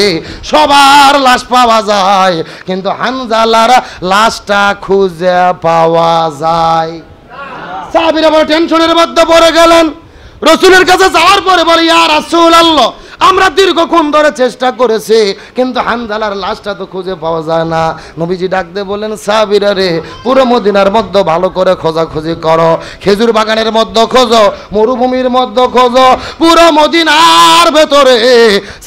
[SPEAKER 1] সবার লাশ পাওয়া যায়, কিন্তু হানজালার লাশটা খুঁজে পাওয়া যায়। সাহাবীরা বড় টেনশনের মধ্যে পড়ে গেলেন। রাসূলের কাছে যাওয়ার পরে বলে, ইয়া রাসূলুল্লাহ, আমরা দীর্ঘক্ষণ ধরে চেষ্টা করেছি, কিন্তু হানজালার লাশটা তো খুঁজে পাওয়া যায় না। নবীজি ডাক দিয়ে বললেন, সাহাবীরা রে, পুরো মদিনার মধ্যে ভালো করে খোঁজাখুঁজি করো, খেজুর বাগানের মধ্যে খোঁজো, মরুভূমির মধ্যে খোঁজো, পুরো মদিনার ভেতরে।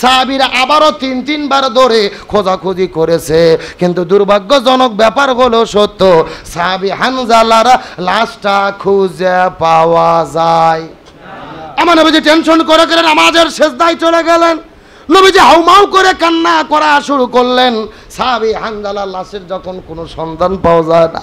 [SPEAKER 1] সাহাবীরা আবারও 3 বার ধরে খোঁজাখুঁজি করেছে, কিন্তু দুর্ভাগ্যজনক ব্যাপার হলো সত্য, সাহাবী হানজালার লাশটা খুঁজে পাওয়া যায়। আমার নবীজি টেনশন করে করে নামাজের সেজদায় চলে গেলেন। নবীজি হাউমাউ করে কান্না করা শুরু করলেন। সাহাবী হানজালার লাশের যখন কোনো সন্ধান পাওয়া যায় না,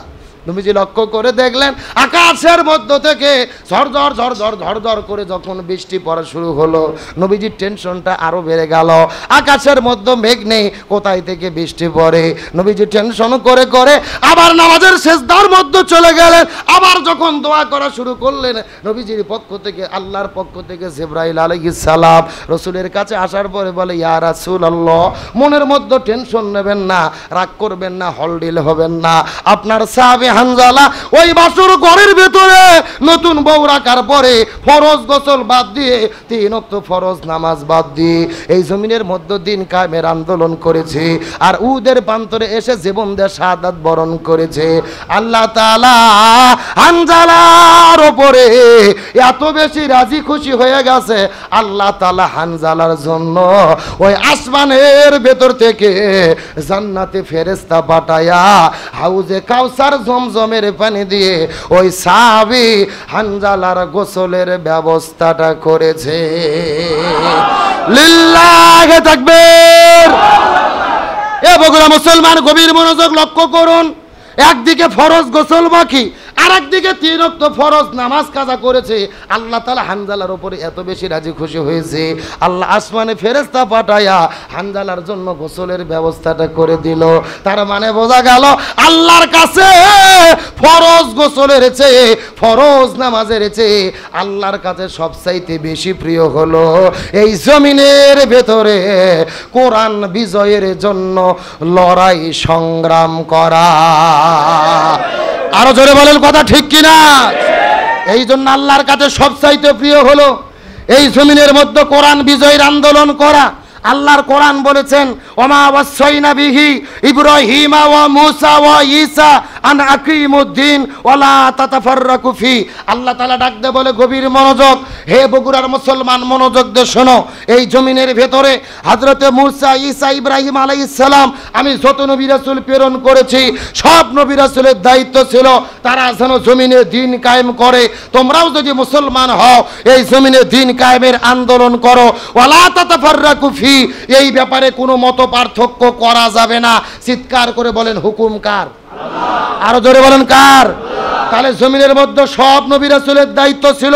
[SPEAKER 1] নবীজি লক্ষ্য করে দেখলেন আকাশের মধ্য থেকে ঝরঝর ঝরঝর ঝরঝর করে যখন বৃষ্টি পড়া শুরু হলো, নবীজির টেনশনটা আরো বেড়ে গেল। আকাশের মধ্যে মেঘ নেই, কোথায় থেকে বৃষ্টি পড়ে? নবীজি টেনশন করে করে আবার নামাজের সিজদার মধ্যে চলে গেলেন। আবার যখন দোয়া করা শুরু করলেন, নবীজির পক্ষ থেকে, আল্লাহর পক্ষ থেকে জিবরাইল আলাইহিস সালাম রাসূলের কাছে আসার পরে বলে, ইয়া রাসূলুল্লাহ, মনের মধ্যে টেনশন নেবেন না, রাগ করবেন না, হলডিল হবেন না। আপনার সাহাবী হানজালা ওই বাসর ঘরের ভিতরে নতুন বউ রাখার পরে ফরজ গোসল বাদ দিয়ে, 3 ওয়াক্ত ফরজ নামাজ বাদ দিয়ে এই জমিনের মধ্যে দিন কায়েমের আন্দোলন করেছে, আর উদের প্রান্তরে এসে জীবন দিয়ে শাহাদাত বরণ করেছে। আল্লাহ তাআলা হানজালার উপরে এত বেশি রাজি খুশি হয়ে গেছে, আল্লাহ তাআলা হানজালার জন্য ওই আসমানের ভেতর থেকে জান্নাতে ফেরেশতা পাঠায়া হাউজে কাউসার জমজমের পানি দিয়ে ওই সাহাবী হানজালার গোসলের ব্যবস্থাটা করেছে। লিল্লাহি তাকবীর। এ বগুড়া মুসলমান, গভীর মনোযোগ লক্ষ্য করুন। একদিকে ফরজ গোসল বাকি, আর একদিকে 3 ওয়াক্ত ফরজ নামাজ কাজা করেছে। আল্লাহ তাআলা হানজালার উপরে এত বেশি রাজি খুশি হয়েছে, আল্লাহ আসমানে ফেরেশতা পাঠায়া হানজালার জন্য গোসলের ব্যবস্থাটা করে দিল। তার মানে বোঝা গেল আল্লাহর কাছে ফরজ গোসলের চেয়ে, ফরজ নামাজের চেয়ে আল্লাহর কাছে সবচাইতে বেশি প্রিয় হলো এই জমিনের ভেতরে কোরআন বিজয়ের জন্য লড়াই সংগ্রাম করা। আরো জোরে বলেন কথা ঠিক কিনা? এই জন্য আল্লাহর কাছে সবচাইতে প্রিয় হলো এই জমিনের মধ্যে কোরআন বিজয়ের আন্দোলন করা। আল্লাহর কোরআন বলেছেন, ওমা ওয়াসাইনা বিহি ইব্রাহিমা ওয়া মুসা ওয়া ঈসা আন আকিমুদ্দিন ওয়ালা তাতাফাররাকু ফি। আল্লাহ তাআলা ডাক দিয়ে বলে, গভীর মনোযোগ, হে বগুড়ার মুসলমান, মনোযোগ দিয়ে শোনো। এই জমিনের ভেতরে হযরতে মুসা, ঈসা, ইব্রাহিম আলাইহিস সালাম, আমি যত নবী রাসূল প্রেরণ করেছি, সব নবী রাসূলের দায়িত্ব ছিল তারা যেন জমিনে দ্বীন কায়েম করে। তোমরাও যদি মুসলমান হও, এই জমিনে দ্বীন কায়েমের আন্দোলন করো। ওয়ালা তাতাফাররাকু ফি, এই ব্যাপারে কোনো মত পার্থক্য করা যাবে না। চিৎকার করে বলেন, হুকুম কার? আল্লাহ। আরো জোরে বলেন, কার? তাহলে জমিনের মধ্যে সব নবী রাসূলের দায়িত্ব ছিল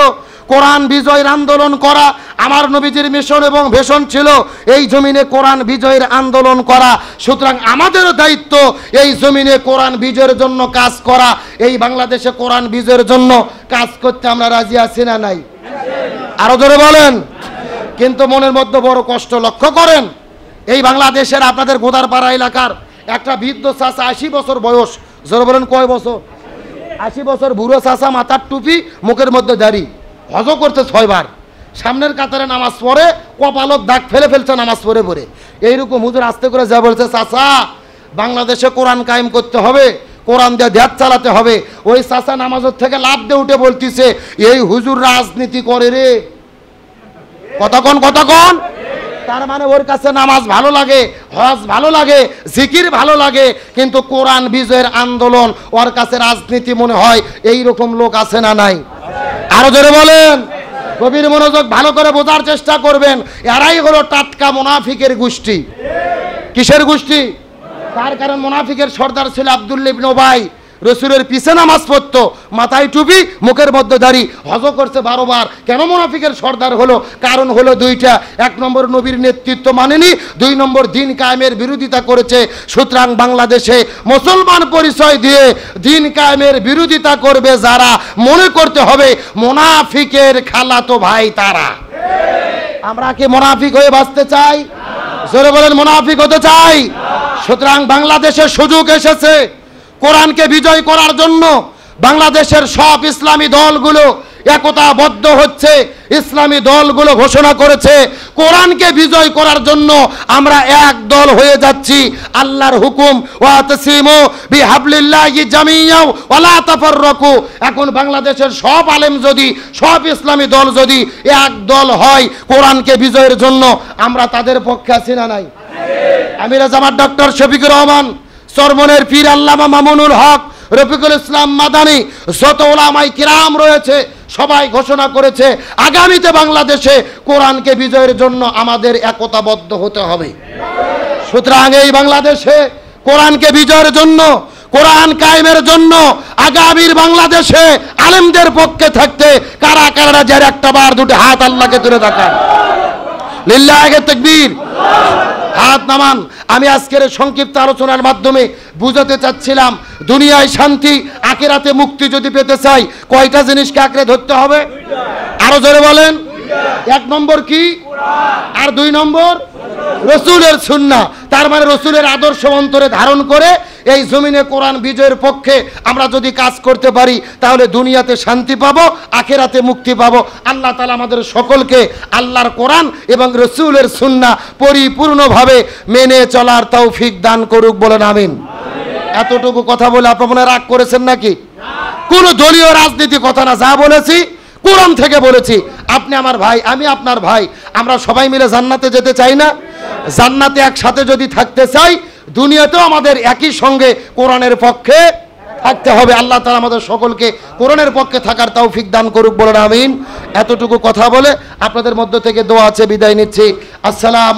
[SPEAKER 1] কোরআন বিজয়ের আন্দোলন করা। আমার নবীজির মিশন এবং ভীষণ ছিল এই জমিনে কোরআন বিজয়ের আন্দোলন করা। সুতরাং আমাদেরও দায়িত্ব এই জমিনে কোরআন বিজয়ের জন্য কাজ করা। এই বাংলাদেশে কোরআন বিজয়ের জন্য কাজ করতে আমরা রাজি আছি না নাই? আরো জোরে বলেন। কিন্তু মনের মধ্যে বড় কষ্ট। লক্ষ্য করেন, এই বাংলাদেশের আপনাদের গোদারপাড়া এলাকার একটা বৃদ্ধ চাচা, 80 বছর বয়স। জোরে বলেন, কয় বছর? 80 বছর বুড়ো চাচা, মাথার টুপি, মুখের মধ্যে দাড়ি, হজ করতে 6 বার, সামনের কাতারে নামাজ পড়ে, কপালত দাগ ফেলে ফেলছে নামাজ পড়ে পড়ে। এইরকম হুজুর আস্তে করে যা বলছে, চাচা বাংলাদেশে কোরআন কায়েম করতে হবে, কোরআন দিয়ে দেশ চালাতে হবে। ওই চাচা নামাজের থেকে লাফ দিয়ে উঠে বলতিছে, এই হুজুর রাজনীতি করে রে। কতক্ষণ কতক্ষণ? তার মানে ওর কাছে নামাজ ভালো লাগে, হজ ভালো লাগে, জিকির ভালো লাগে, কিন্তু কোরআন বিজয়ের আন্দোলন ওর কাছে রাজনীতি মনে হয়। এই রকম লোক আছে না নাই? আরো জোরে বলেন। গভীর মনোযোগ, ভালো করে বোঝার চেষ্টা করবেন। এরাই হলো টাটকা মুনাফিকের গোষ্ঠী। কিসের গোষ্ঠী? তার কারণ মুনাফিকের সর্দার ছিল আব্দুল্লাহ ইবনে উবাই। রসুলের পিছে নামাজ পড়তো, মাথায় টুপি, মুখের মধ্যে দাড়ি, হজ করছে 12 বার। কেন মুনাফিকের সর্দার হলো? কারণ হলো দুইটা। 1 নম্বর নবীর নেতৃত্ব মানেনি, 2 নম্বর দ্বীন কায়েমের বিরোধিতা করেছে। সুতরাং বাংলাদেশে মুসলমান পরিচয় দিয়ে দ্বীন কায়েমের বিরোধিতা করবে যারা, মনে করতে হবে মুনাফিকের খালাতো ভাই তারা। আমরা কি মুনাফিক হয়ে বাঁচতে চাই? জোরে বলেন, মুনাফিক হতে চাই? সুতরাং বাংলাদেশের সুযোগ এসেছে কোরআনকে বিজয় করার জন্য। বাংলাদেশের সব ইসলামী দলগুলো একতাবদ্ধ হচ্ছে। ইসলামী দলগুলো ঘোষণা করেছে কোরআনকে বিজয় করার জন্য আমরা এক দল হয়ে যাচ্ছি। আল্লাহর হুকুম, ওয়াতাসিমু বিহাবলিল্লাহি জামিআ ওয়ালা তাফাররাকু। এখন বাংলাদেশের সব আলেম যদি, সব ইসলামী দল যদি এক দল হয় কোরআনকে বিজয়ের জন্য, আমরা তাদের পক্ষে আছি না নাই? আমিরে জামাত ডক্টর শফিকুর রহমান, চরমনের পীর আল্লামা মামুনুল হক, রফিকুল ইসলাম মাদানী, যত উলামায়ে কিরাম রয়েছে সবাই ঘোষণা করেছে আগামীতে বাংলাদেশে কোরআনকে বিজয়ের জন্য আমাদের একতাবদ্ধ হতে হবে। সুতরাং এই বাংলাদেশে কোরআনকে বিজয়ের জন্য কোরআন কায়েমের জন্য আগামীর বাংলাদেশে আলেমদের পক্ষে থাকতে কারা কারা যার একটা বার দুটো হাত আল্লাহকে তুলে দেখান। লিল্লাহি তাকবীর। হাত নামান। আমি আজকের সংক্ষিপ্ত আলোচনার মাধ্যমে বুঝাতে চাচ্ছিলাম, দুনিয়ায় শান্তি, আখিরাতে মুক্তি যদি পেতে চাই কয়টা জিনিসকে আঁকড়ে ধরতে হবে? আরো জোরে বলেন। এক নম্বর কি? আর দুই নম্বর রসুলের সুন্নাহ। তার মানে রসুলের আদর্শ অন্তরে ধারণ করে এই জমিনে কোরআন বিজয়ের পক্ষে আমরা যদি কাজ করতে পারি তাহলে দুনিয়াতে শান্তি পাবো, আখিরাতে মুক্তি পাবো। আল্লাহ তাআলা আমাদের সকলকে আল্লাহর কোরআন এবং রসুলের সুন্নাহ পরিপূর্ণভাবে মেনে চলার তৌফিক দান করুক, বলেন আমিন। এতটুকু কথা বলে আপনারা রাগ করেছেন নাকি? কোনো দলীয় রাজনীতি কথা না, যা বলেছি কোরআন থেকে বলেছি। আপনি আমার ভাই, আমি আপনার ভাই, আমরা সবাই মিলে জান্নাতে যেতে চাই না? জান্নাতে একসাথে যদি থাকতে চাই, দুনিয়াতেও আমাদের একই সঙ্গে কোরআনের পক্ষে থাকতে হবে। আল্লাহ তাআলা আমাদের সকলকে কোরআনের পক্ষে থাকার তৌফিক দান করুক, বলেন আমিন। এতটুকু কথা বলে আপনাদের মধ্য থেকে দোয়া আছে, বিদায় নিচ্ছি। আসসালাম।